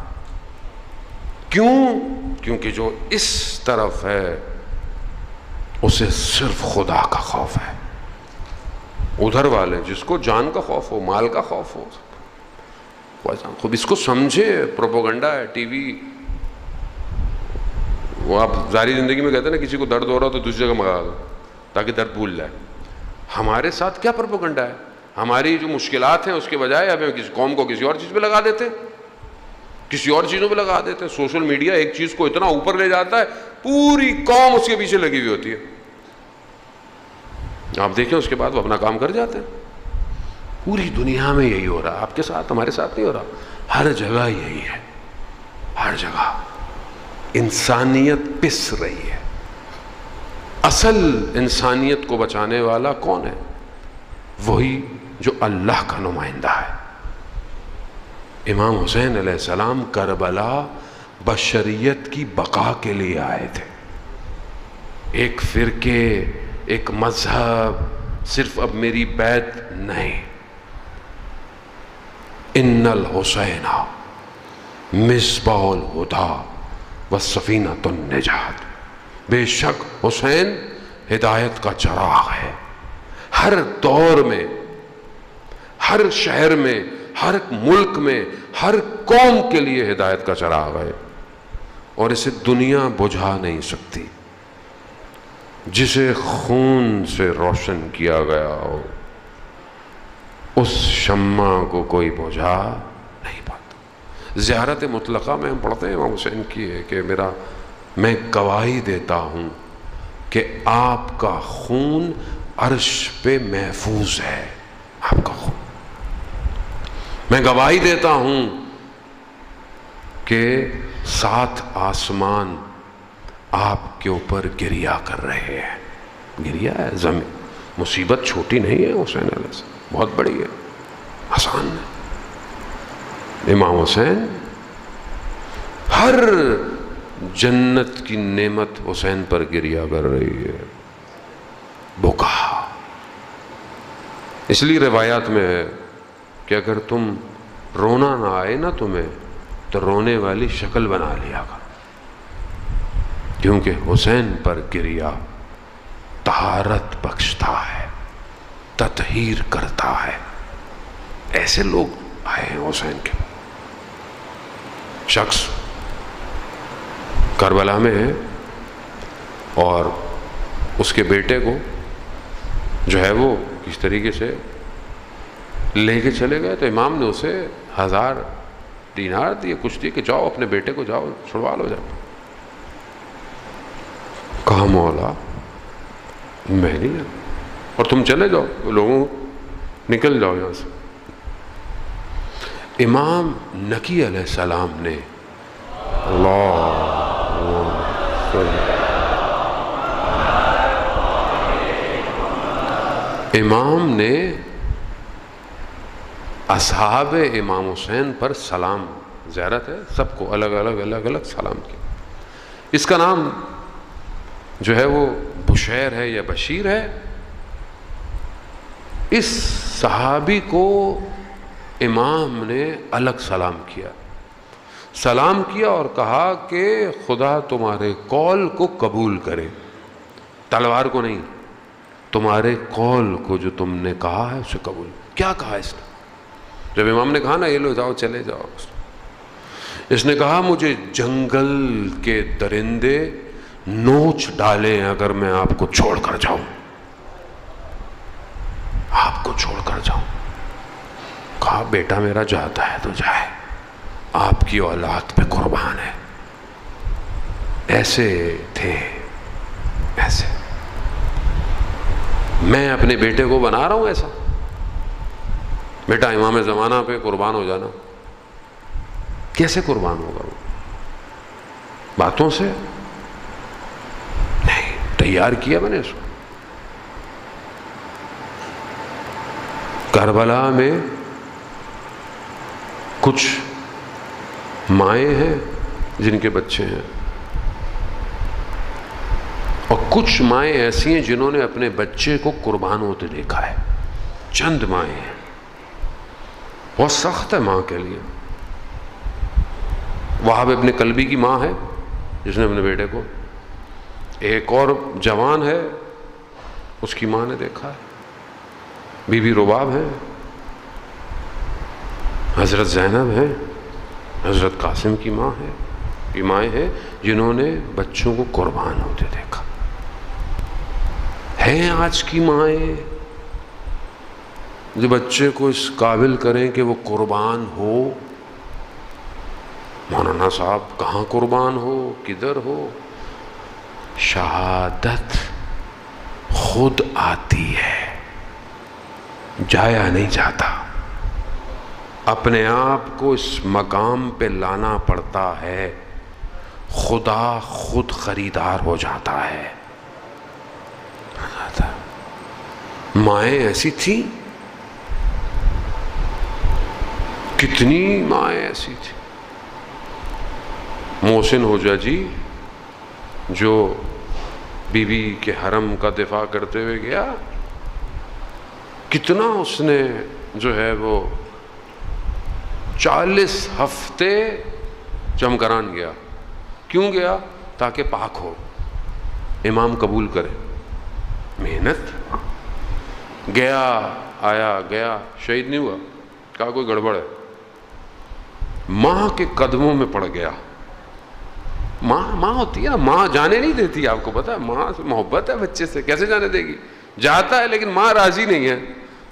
کیوں؟ کیونکہ جو اس طرف ہے اسے صرف خدا کا خوف ہے. ادھر والے جس کو جان کا خوف ہو, مال کا خوف ہو, خوب اس کو سمجھے. پروپیگنڈا ہے, ٹی وی. وہ آپ ظاہری زندگی میں کہتے ہیں نا, کسی کو درد ہو رہا ہو تو دوسری جگہ منگا دو تاکہ درد بھول جائے. ہمارے ساتھ کیا پروپیگنڈا ہے؟ ہماری جو مشکلات ہیں اس کے بجائے اب ہم کسی قوم کو کسی اور چیز پہ لگا دیتے, کسی اور چیزوں پہ لگا دیتے. سوشل میڈیا ایک چیز کو اتنا اوپر لے جاتا ہے, پوری قوم اس کے پیچھے لگی ہوئی ہوتی ہے. آپ دیکھیں اس کے بعد وہ اپنا کام کر جاتے ہیں. پوری دنیا میں یہی ہو رہا ہے. آپ کے ساتھ, ہمارے ساتھ نہیں ہو رہا. ہر جگہ یہی ہے, ہر جگہ انسانیت پس رہی ہے. اصل انسانیت کو بچانے والا کون ہے؟ وہی جو اللہ کا نمائندہ ہے. امام حسین علیہ السلام کربلا بشریت کی بقا کے لیے آئے تھے. ایک فرقے, ایک مذہب, صرف اب میری بیعت نہیں. ان الحسین مصباح الہدی والسفینۃ النجات. بے شک حسین ہدایت کا چراغ ہے. ہر دور میں, ہر شہر میں, ہر ملک میں, ہر قوم کے لیے ہدایت کا چراغ ہے, اور اسے دنیا بجھا نہیں سکتی. جسے خون سے روشن کیا گیا ہو اس شمع کو کوئی بجھا زیارت مطلقہ میں ہم پڑھتے ہیں امام حسین کی ہے کہ میں گواہی دیتا ہوں کہ آپ کا خون عرش پہ محفوظ ہے. آپ کا خون، میں گواہی دیتا ہوں کہ 7 آسمان آپ کے اوپر گریا کر رہے ہیں. گریا ہے زمین، مصیبت چھوٹی نہیں ہے حسین علیہ السلام، بہت بڑی ہے، آسان ہے. امام حسین، ہر جنت کی نعمت حسین پر گریا کر رہی ہے. بکا، اس لیے روایات میں ہے کہ اگر تم رونا نہ آئے نا تمہیں تو رونے والی شکل بنا لیا کر، کیونکہ حسین پر گریا طہارت بخشتا ہے، تطہیر کرتا ہے. ایسے لوگ آئے ہیں حسین کے. شخص کربلا میں ہے اور اس کے بیٹے کو جو ہے وہ کس طریقے سے لے کے چلے گئے تو امام نے اسے 1000 دینار دیے، کچھ دیے کہ جاؤ اپنے بیٹے کو جاؤ چھڑوا لو. جاؤ. کہا مولا میں نہیں جاؤں، اور تم چلے جاؤ، لوگوں نکل جاؤ یہاں سے. امام نکی علیہ السلام نے امام نے اصحاب امام حسین پر سلام، زیارت ہے سب کو الگ الگ سلام کیا. اس کا نام جو ہے وہ بشیر ہے یا بشیر ہے. اس صحابی کو امام نے الگ سلام کیا اور کہا کہ خدا تمہارے قول کو قبول کرے، تلوار کو نہیں، تمہارے قول کو جو تم نے کہا ہے اسے قبول. کیا کہا اس نے؟ جب امام نے کہا نا یہ لو جاؤ چلے جاؤ، اس نے کہا مجھے جنگل کے درندے نوچ ڈالیں اگر میں آپ کو چھوڑ کر جاؤں، آپ کو چھوڑ کر جاؤں. کہا بیٹا میرا جاتا ہے تو جائے، آپ کی اولاد پہ قربان ہے. ایسے تھے، ایسے. میں اپنے بیٹے کو بنا رہا ہوں ایسا، بیٹا امام زمانہ پہ قربان ہو جانا. کیسے قربان ہوگا وہ؟ باتوں سے نہیں، تیار کیا میں نے اس کو. کربلا میں کچھ مائیں ہیں جن کے بچے ہیں، اور کچھ مائیں ایسی ہیں جنہوں نے اپنے بچے کو قربان ہوتے دیکھا ہے. چند مائیں ہیں، بہت سخت ہے ماں کے لیے. وہاب ابن کلبی کی ماں ہے جس نے اپنے بیٹے کو، ایک اور جوان ہے اس کی ماں نے دیکھا ہے. بی بی رباب ہے، حضرت زینب ہے، حضرت قاسم کی ماں ہے. یہ مائیں ہیں جنہوں نے بچوں کو قربان ہوتے دیکھا. ہیں آج کی مائیں جو بچے کو اس قابل کریں کہ وہ قربان ہو. مولانا صاحب کہاں قربان ہو، کدھر ہو؟ شہادت خود آتی ہے، جایا نہیں جاتا. اپنے آپ کو اس مقام پہ لانا پڑتا ہے، خدا خود خریدار ہو جاتا ہے. مائیں ایسی تھیں، کتنی مائیں ایسی تھیں. محسن ہوجا جی جو بی بی کے حرم کا دفاع کرتے ہوئے گیا، کتنا اس نے جو ہے وہ 40 ہفتے چمکران گیا. کیوں گیا؟ تاکہ پاک ہو، امام قبول کرے. محنت. گیا آیا گیا، شہید نہیں ہوا. کہا کوئی گڑبڑ ہے. ماں کے قدموں میں پڑ گیا. ماں ہوتی ہے نا، ماں جانے نہیں دیتی. آپ کو پتا ہے ماں سے محبت ہے بچے سے، کیسے جانے دے گی؟ جاتا ہے لیکن ماں راضی نہیں ہے.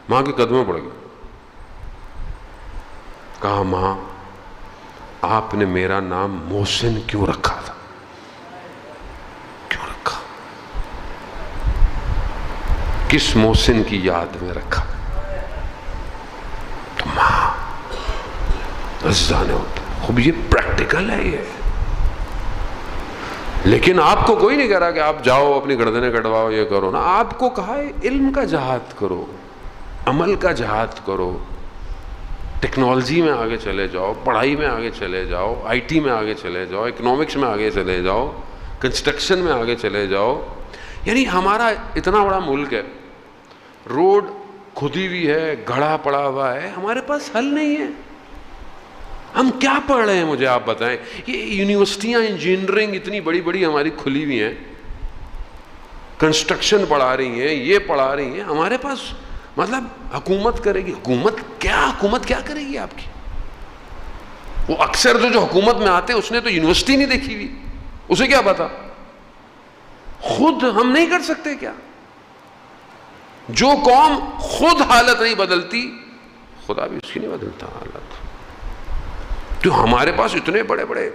ماں کے قدموں پڑ گیا. کہا ماں آپ نے میرا نام محسن کیوں رکھا تھا؟ کیوں رکھا؟ کس محسن کی یاد میں رکھا؟ تو ماں عزیزان ہوتا. خوب یہ پریکٹیکل ہے یہ. لیکن آپ کو کوئی نہیں کہہ رہا کہ آپ جاؤ اپنی گردنیں کٹواؤ یہ کرو نا. آپ کو کہا ہے علم کا جہاد کرو, عمل کا جہاد کرو, ٹیکنالوجی میں آگے چلے جاؤ, پڑھائی میں آگے چلے جاؤ, آئی ٹی میں آگے چلے جاؤ, اکنامکس میں آگے چلے جاؤ, کنسٹرکشن میں آگے چلے جاؤ. یعنی ہمارا اتنا بڑا ملک ہے, روڈ کھدی ہوئی ہے, گڑھا پڑا ہوا ہے, ہمارے پاس حل نہیں ہے. ہم کیا پڑھ رہے ہیں مجھے آپ بتائیں. یہ یونیورسٹیاں انجینئرنگ اتنی بڑی بڑی ہماری کھلی ہوئی ہیں, کنسٹرکشن پڑھا رہی ہیں, یہ پڑھا رہی ہیں, ہمارے پاس مطلب حکومت کرے گی. حکومت کیا کرے گی آپ کی؟ وہ اکثر جو حکومت میں آتے ہیں اس نے تو یونیورسٹی نہیں دیکھی ہوئی, اسے کیا پتا. خود ہم نہیں کر سکتے کیا؟ جو قوم خود حالت نہیں بدلتی خدا بھی اس کی نہیں بدلتا حالت. تو ہمارے پاس اتنے بڑے بڑے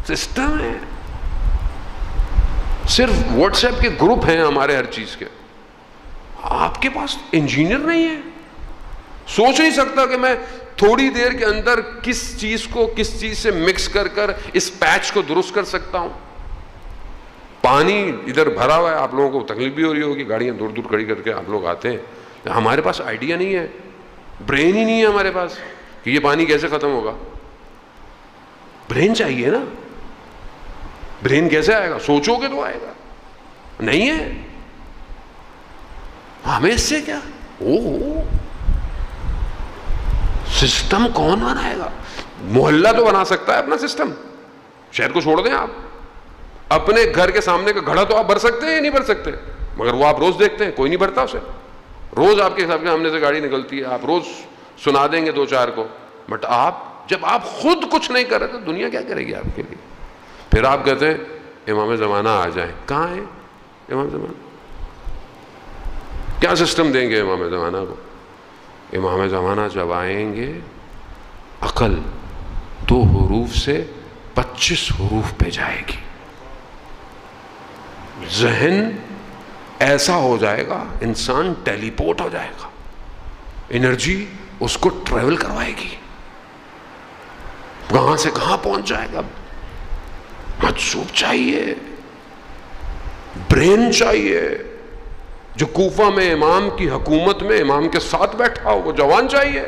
سسٹم ہیں, صرف واٹس ایپ کے گروپ ہیں ہمارے ہر چیز کے. آپ کے پاس انجینئر نہیں ہے, سوچ نہیں سکتا کہ میں تھوڑی دیر کے اندر کس چیز کو کس چیز سے مکس کر کر اس پیچ کو درست کر سکتا ہوں. پانی ادھر بھرا ہوا ہے, آپ لوگوں کو تکلیف بھی ہو رہی ہوگی, گاڑیاں دور دور کھڑی کر کے آپ لوگ آتے ہیں. ہمارے پاس آئیڈیا نہیں ہے, برین ہی نہیں ہے ہمارے پاس کہ یہ پانی کیسے ختم ہوگا. برین چاہیے نا, برین کیسے آئے گا؟ سوچو گے تو آئے گا, نہیں ہے. ہمیں اس سے کیا؟ سسٹم کون بنائے گا؟ محلہ تو بنا سکتا ہے اپنا سسٹم, شہر کو چھوڑ دیں آپ. اپنے گھر کے سامنے کا گھڑا تو آپ بھر سکتے ہیں یا نہیں بھر سکتے؟ مگر وہ آپ روز دیکھتے ہیں, کوئی نہیں بھرتا اسے. روز آپ کے سامنے سے گاڑی نکلتی ہے, آپ روز سنا دیں گے دو چار کو. بٹ آپ جب آپ خود کچھ نہیں کر رہے تو دنیا کیا کرے گی آپ کے لیے؟ پھر آپ کہتے ہیں امام زمانہ آ جائیں. کہاں ہے امام زمانہ؟ کیا سسٹم دیں گے امام زمانہ کو؟ امام زمانہ جب آئیں گے عقل 2 حروف سے 25 حروف پہ جائے گی. ذہن ایسا ہو جائے گا, انسان ٹیلی پورٹ ہو جائے گا, انرجی اس کو ٹریول کروائے گی, کہاں سے کہاں پہنچ جائے گا. مجذوب چاہیے, برین چاہیے. جو کوفہ میں امام کی حکومت میں امام کے ساتھ بیٹھا ہو وہ جوان چاہیے.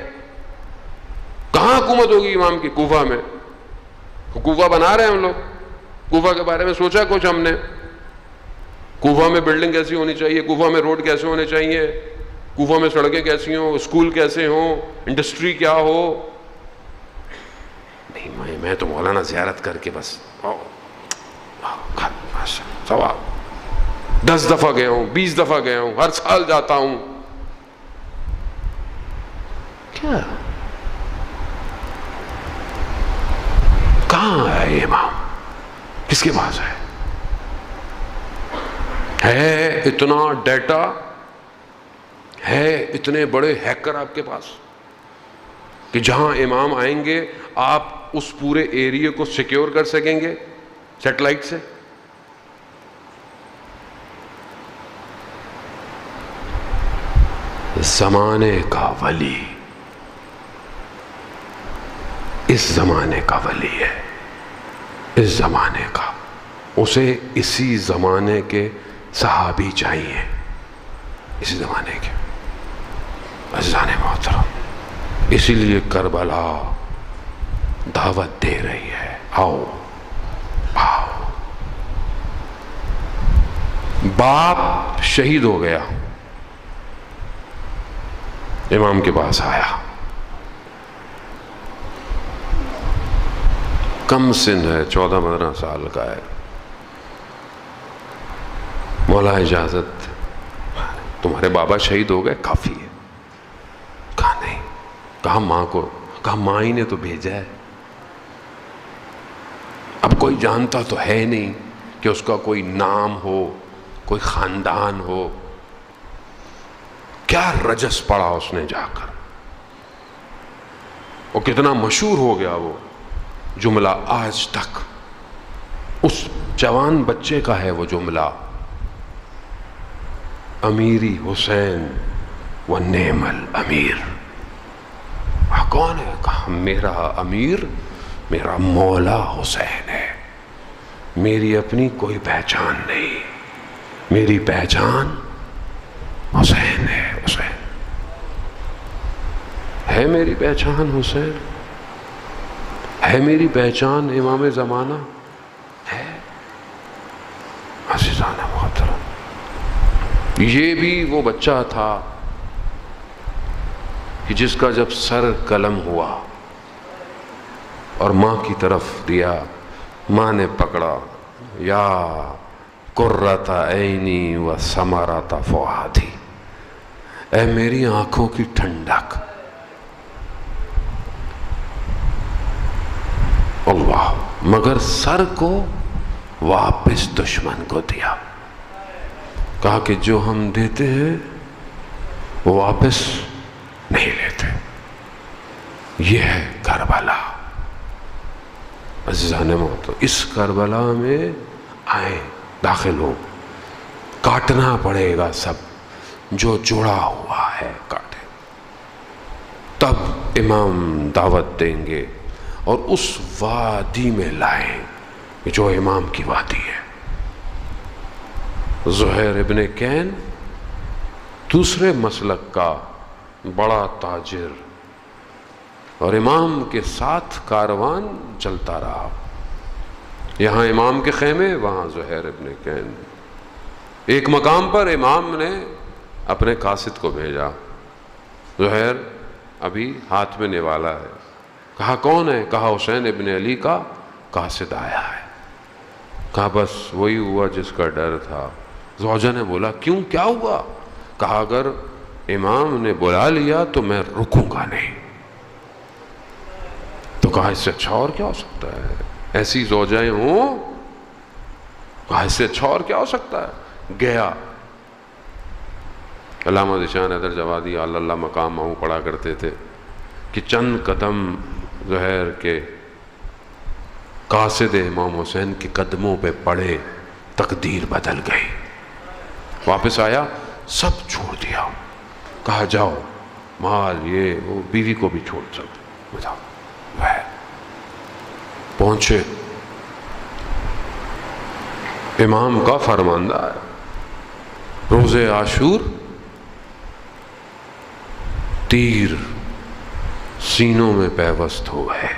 کہاں حکومت ہوگی امام کی؟ کوفہ میں. کوفہ بنا رہے ہیں ہم لوگ, کوفہ کے بارے میں سوچا کچھ ہم نے؟ کوفہ میں بلڈنگ کیسی ہونی چاہیے, کوفہ میں روڈ کیسے ہونے چاہیے, کوفہ میں سڑکیں کیسی ہوں, اسکول کیسے ہوں, انڈسٹری کیا ہو. نہیں, میں تو مولانا زیارت کر کے بس ثواب 10 دفعہ گیا ہوں, 20 دفعہ گیا ہوں, ہر سال جاتا ہوں. کیا کہاں ہے امام؟ کس کے پاس ہے اتنا ڈیٹا؟ ہے اتنے بڑے ہیکر آپ کے پاس کہ جہاں امام آئیں گے آپ اس پورے ایریے کو سیکیور کر سکیں گے سیٹلائٹ سے؟ زمانے کا ولی اس زمانے کا ولی ہے, اس زمانے کا. اسے اسی زمانے کے صحابی چاہیے, اسی زمانے کے. عزیزان محترم, اسی لیے کربلا دعوت دے رہی ہے, آؤ آؤ. باپ شہید ہو گیا, امام کے پاس آیا, کم سن ہے, 14-15 سال کا ہے. مولا اجازت, تمہارے بابا شہید ہو گئے, کافی ہے. کہا نہیں. کہا ماں کو, کہا ماں ہی نے تو بھیجا ہے. اب کوئی جانتا تو ہے نہیں کہ اس کا کوئی نام ہو, کوئی خاندان ہو. کیا رجس پڑا اس نے جا کر, وہ کتنا مشہور ہو گیا وہ. جملہ آج تک اس جوان بچے کا ہے وہ جملہ، امیری حسین و نعم الامیر۔ کون ہے؟ کہا میرا امیر میرا مولا حسین ہے، میری اپنی کوئی پہچان نہیں، میری پہچان حسین ہے۔ حسین ہے میری پہچان، حسین ہے میری پہچان، امام زمانہ ہے۔ عزیزان محترم، یہ بھی وہ بچہ تھا کہ جس کا جب سر قلم ہوا اور ماں کی طرف دیا، ماں نے پکڑا، یا قرۃ عینی و ثمرۃ فؤادی، اے میری آنکھوں کی ٹھنڈک۔ اللہ، مگر سر کو واپس دشمن کو دیا، کہا کہ جو ہم دیتے ہیں وہ واپس نہیں لیتے۔ یہ ہے کربلا۔ عزیزان محترم، اس کربلا میں آئیں، داخل ہو، کاٹنا پڑے گا سب جو جڑا ہوا ہے، کاٹے، تب امام دعوت دیں گے اور اس وادی میں لائیں جو امام کی وادی ہے۔ زہیر ابن کین دوسرے مسلک کا بڑا تاجر، اور امام کے ساتھ کاروان چلتا رہا، یہاں امام کے خیمے، وہاں زہیر ابن کین۔ ایک مقام پر امام نے اپنے قاصد کو بھیجا، زہیر ابھی ہاتھ میں نوالا ہے۔ کہا کون ہے؟ کہا حسین ابن علی کا قاصد آیا ہے۔ کہا بس وہی ہوا جس کا ڈر تھا۔ زوجہ نے بولا کیوں، کیا ہوا؟ کہا اگر امام نے بلا لیا تو میں رکوں گا نہیں۔ تو کہا اس سے اچھا اور کیا ہو سکتا ہے، ایسی زوجائیں ہوں، کہا اس سے اچھا اور کیا ہو سکتا ہے۔ گیا، علامہ ذیشان حیدر جوادی اللہ مقام ماؤں پڑھا کرتے تھے کہ چند قدم زہیر کے قاصد امام حسین کے قدموں پہ پڑے، تقدیر بدل گئی۔ واپس آیا، سب چھوڑ دیا، کہا جاؤ، مال یہ وہ، بیوی کو بھی چھوڑ سکتے، جاؤ۔ پہنچے، امام کا فرماندہ ہے، روز عاشور تیر سینوں میں پیوست ہوئے،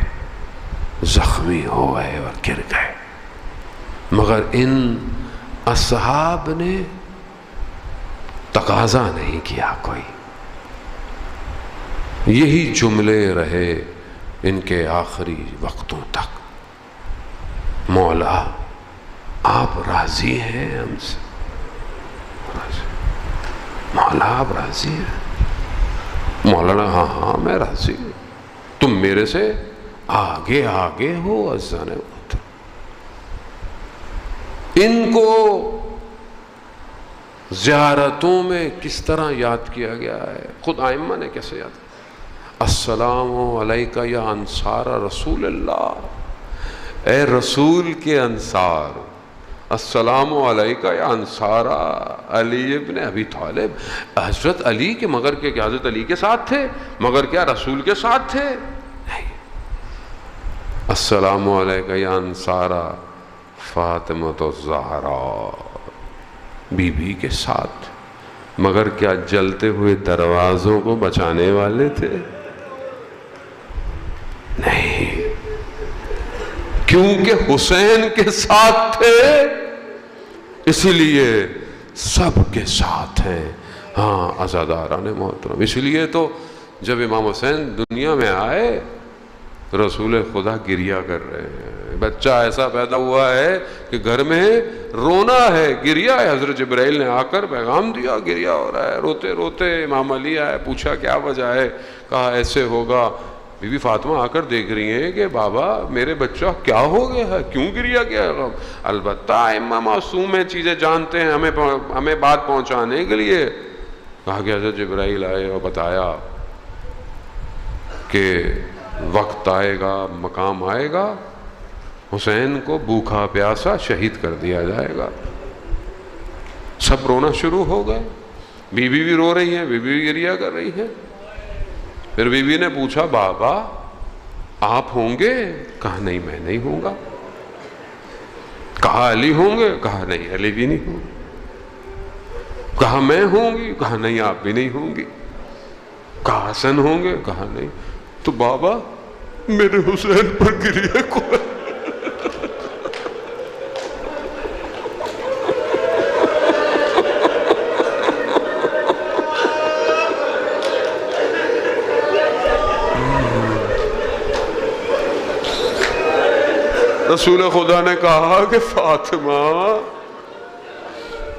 زخمی ہوئے اور گر گئے، مگر ان اصحاب نے تقاضا نہیں کیا کوئی۔ یہی جملے رہے ان کے آخری وقتوں تک، مولا آپ راضی ہیں ہم سے، مولا آپ راضی ہیں؟ مولا نے ہاں ہاں میں راضی ہوں، تم میرے سے آگے آگے ہو۔ عزیزان محترم، ان کو زیارتوں میں کس طرح یاد کیا گیا ہے، خود ائمہ نے کیسے یاد کیا؟ السلام علیکہ یا انصار رسول اللہ، اے رسول کے انصار، السلام علیکہ یا انصار علی ابن ابی طالب، حضرت علی کے، مگر کہ حضرت علی کے ساتھ تھے، مگر کیا رسول کے ساتھ تھے؟ نہیں، السلام علیکہ یا انصار فاطمۃ الزہرا، بی بی کے ساتھ، مگر کیا جلتے ہوئے دروازوں کو بچانے والے تھے؟ نہیں، کیونکہ حسین کے ساتھ تھے اس لیے سب کے ساتھ ہیں۔ ہاں عزاداران محترم، اس لیے تو جب امام حسین دنیا میں آئے رسول خدا گریہ کر رہے ہیں، بچہ ایسا پیدا ہوا ہے کہ گھر میں رونا ہے، گریہ ہے۔ حضرت جبرائیل نے آ کر پیغام دیا، گریہ ہو رہا ہے، روتے روتے امام علی آئے، پوچھا کیا وجہ ہے؟ کہا ایسے ہوگا۔ بی بی فاطمہ آ کر دیکھ رہی ہیں کہ بابا میرے بچہ کیا ہو گیا ہے، کیوں گریہ کیا ہے؟ البتہ ائمہ معصوم ہیں، چیزیں جانتے ہیں ہمیں بات پہنچانے کے لیے۔ کہا کہ حضرت جبرائیل آئے اور بتایا کہ وقت آئے گا، مقام آئے گا، حسین کو بھوکا پیاسا شہید کر دیا جائے گا۔ سب رونا شروع ہو گئے، بی بی بھی رو رہی ہیں، بی بی بھی گریہ کر رہی ہیں۔ پھر بی بی نے پوچھا بابا آپ ہوں گے؟ کہا نہیں میں نہیں ہوں گا۔ کہا علی ہوں گے؟ کہا نہیں علی بھی نہیں ہوں۔ کہا میں ہوں گی؟ کہا نہیں آپ بھی نہیں ہوں گی۔ کہا حسن ہوں گے؟ کہا نہیں۔ تو بابا میرے حسین پر گریہ کو رسول خدا نے کہا کہ فاطمہ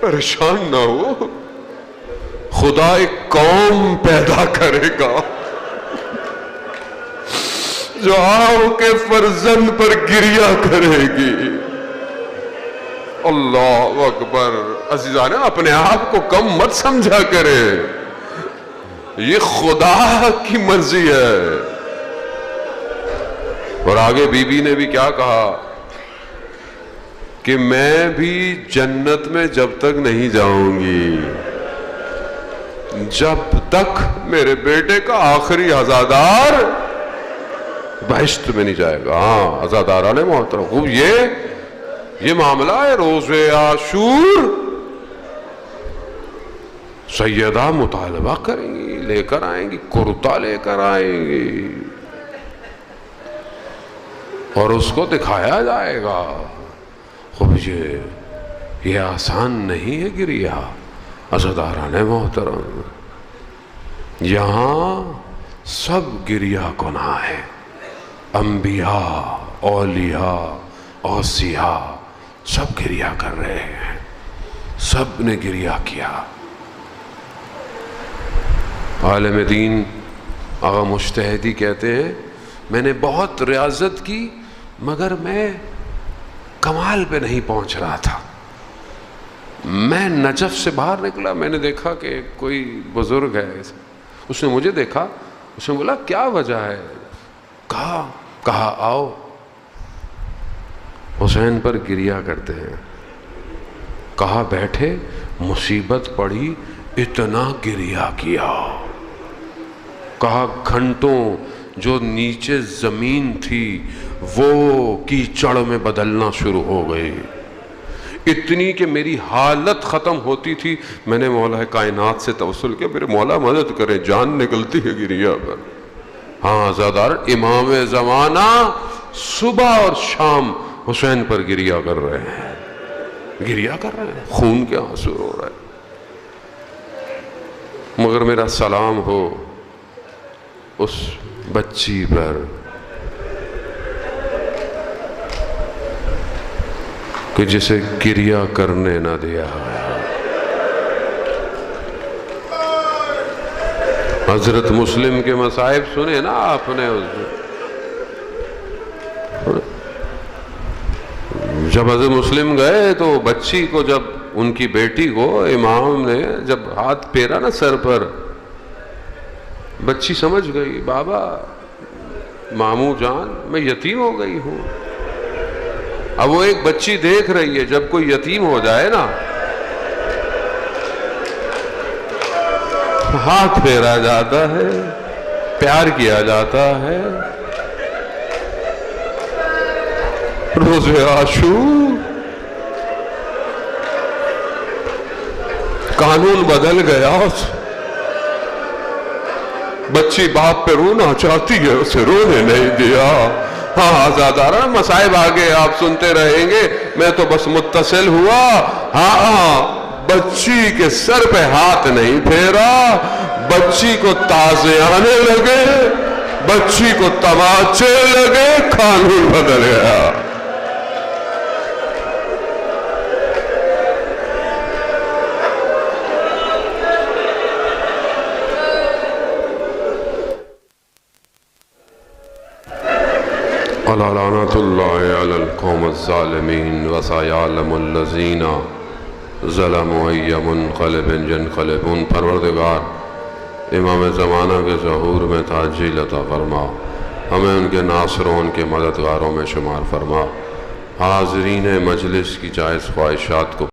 پریشان نہ ہو، خدا ایک قوم پیدا کرے گا جو آپ کے فرزند پر گریہ کرے گی۔ اللہ اکبر۔ عزیزان اپنے آپ کو کم مت سمجھا کرے، یہ خدا کی مرضی ہے۔ اور آگے بی بی نے بھی کیا کہا کہ میں بھی جنت میں جب تک نہیں جاؤں گی جب تک میرے بیٹے کا آخری عزادار بہشت میں نہیں جائے گا۔ ہاں عزاداران محترم، خوب یہ معاملہ ہے۔ روز عاشور سیدہ مطالبہ کریں گی، لے کر آئیں گی، کرتا لے کر آئیں گی اور اس کو دکھایا جائے گا۔ خوب یہ آسان نہیں ہے گریہ عزاداران محترم، یہاں سب گریہ گناہ ہے۔ انبیاء، اولیاء، اوصیاء سب گریہ کر رہے ہیں، سب نے گریہ کیا۔ عالم دین آغا مجتہدی کہتے ہیں میں نے بہت ریاضت کی مگر میں کمال پہ نہیں پہنچ رہا تھا۔ میں نجف سے باہر نکلا، میں نے دیکھا کہ کوئی بزرگ ہے، اس نے مجھے دیکھا، اس نے بولا کیا وجہ ہے؟ کہا آؤ حسین پر گریہ کرتے ہیں۔ کہا بیٹھے، مصیبت پڑی اتنا گریہ کیا۔ کہا گھنٹوں جو نیچے زمین تھی وہ کیچڑ میں بدلنا شروع ہو گئی، اتنی کہ میری حالت ختم ہوتی تھی۔ میں نے مولا کائنات سے توسل کیا، میرے مولا مدد کرے، جان نکلتی ہے گریہ پر۔ ہاں عزادار امام زمانہ صبح اور شام حسین پر گریہ کر رہے ہیں، گریہ کر رہے ہیں، خون کے آنسو رو رہے ہیں۔ مگر میرا سلام ہو اس بچی پر کہ جسے گریہ کرنے نہ دیا۔ حضرت مسلم کے مصائب سنے نا آپ نے، جب حضرت مسلم گئے تو بچی کو، جب ان کی بیٹی کو امام نے جب ہاتھ پھیرا نا سر پر، بچی سمجھ گئی بابا ماموں جان میں یتیم ہو گئی ہوں۔ اب وہ ایک بچی دیکھ رہی ہے جب کوئی یتیم ہو جائے نا ہاتھ پھیرا جاتا ہے، پیار کیا جاتا ہے۔ روز عاشور قانون بدل گیا، بچی باپ پہ رونا چاہتی ہے، اسے رونے نہیں دیا۔ ہاں آزاداران مسائب آگے آپ سنتے رہیں گے، میں تو بس متصل ہوا۔ ہاں بچی کے سر پہ ہاتھ نہیں پھیرا، بچی کو تازے آنے لگے، بچی کو تماچے لگے، قانون بدل گیا۔ لعنت اللہ علی القوم الظالمین وسیعلم الذین ظلموا ای منقلب ینقلبون۔ پروردگار امام زمانہ کے ظہور میں تعجیل عطا فرما، ہمیں ان کے ناصروں ان کے مددگاروں میں شمار فرما۔ حاضرین مجلس کی جائز خواہشات کو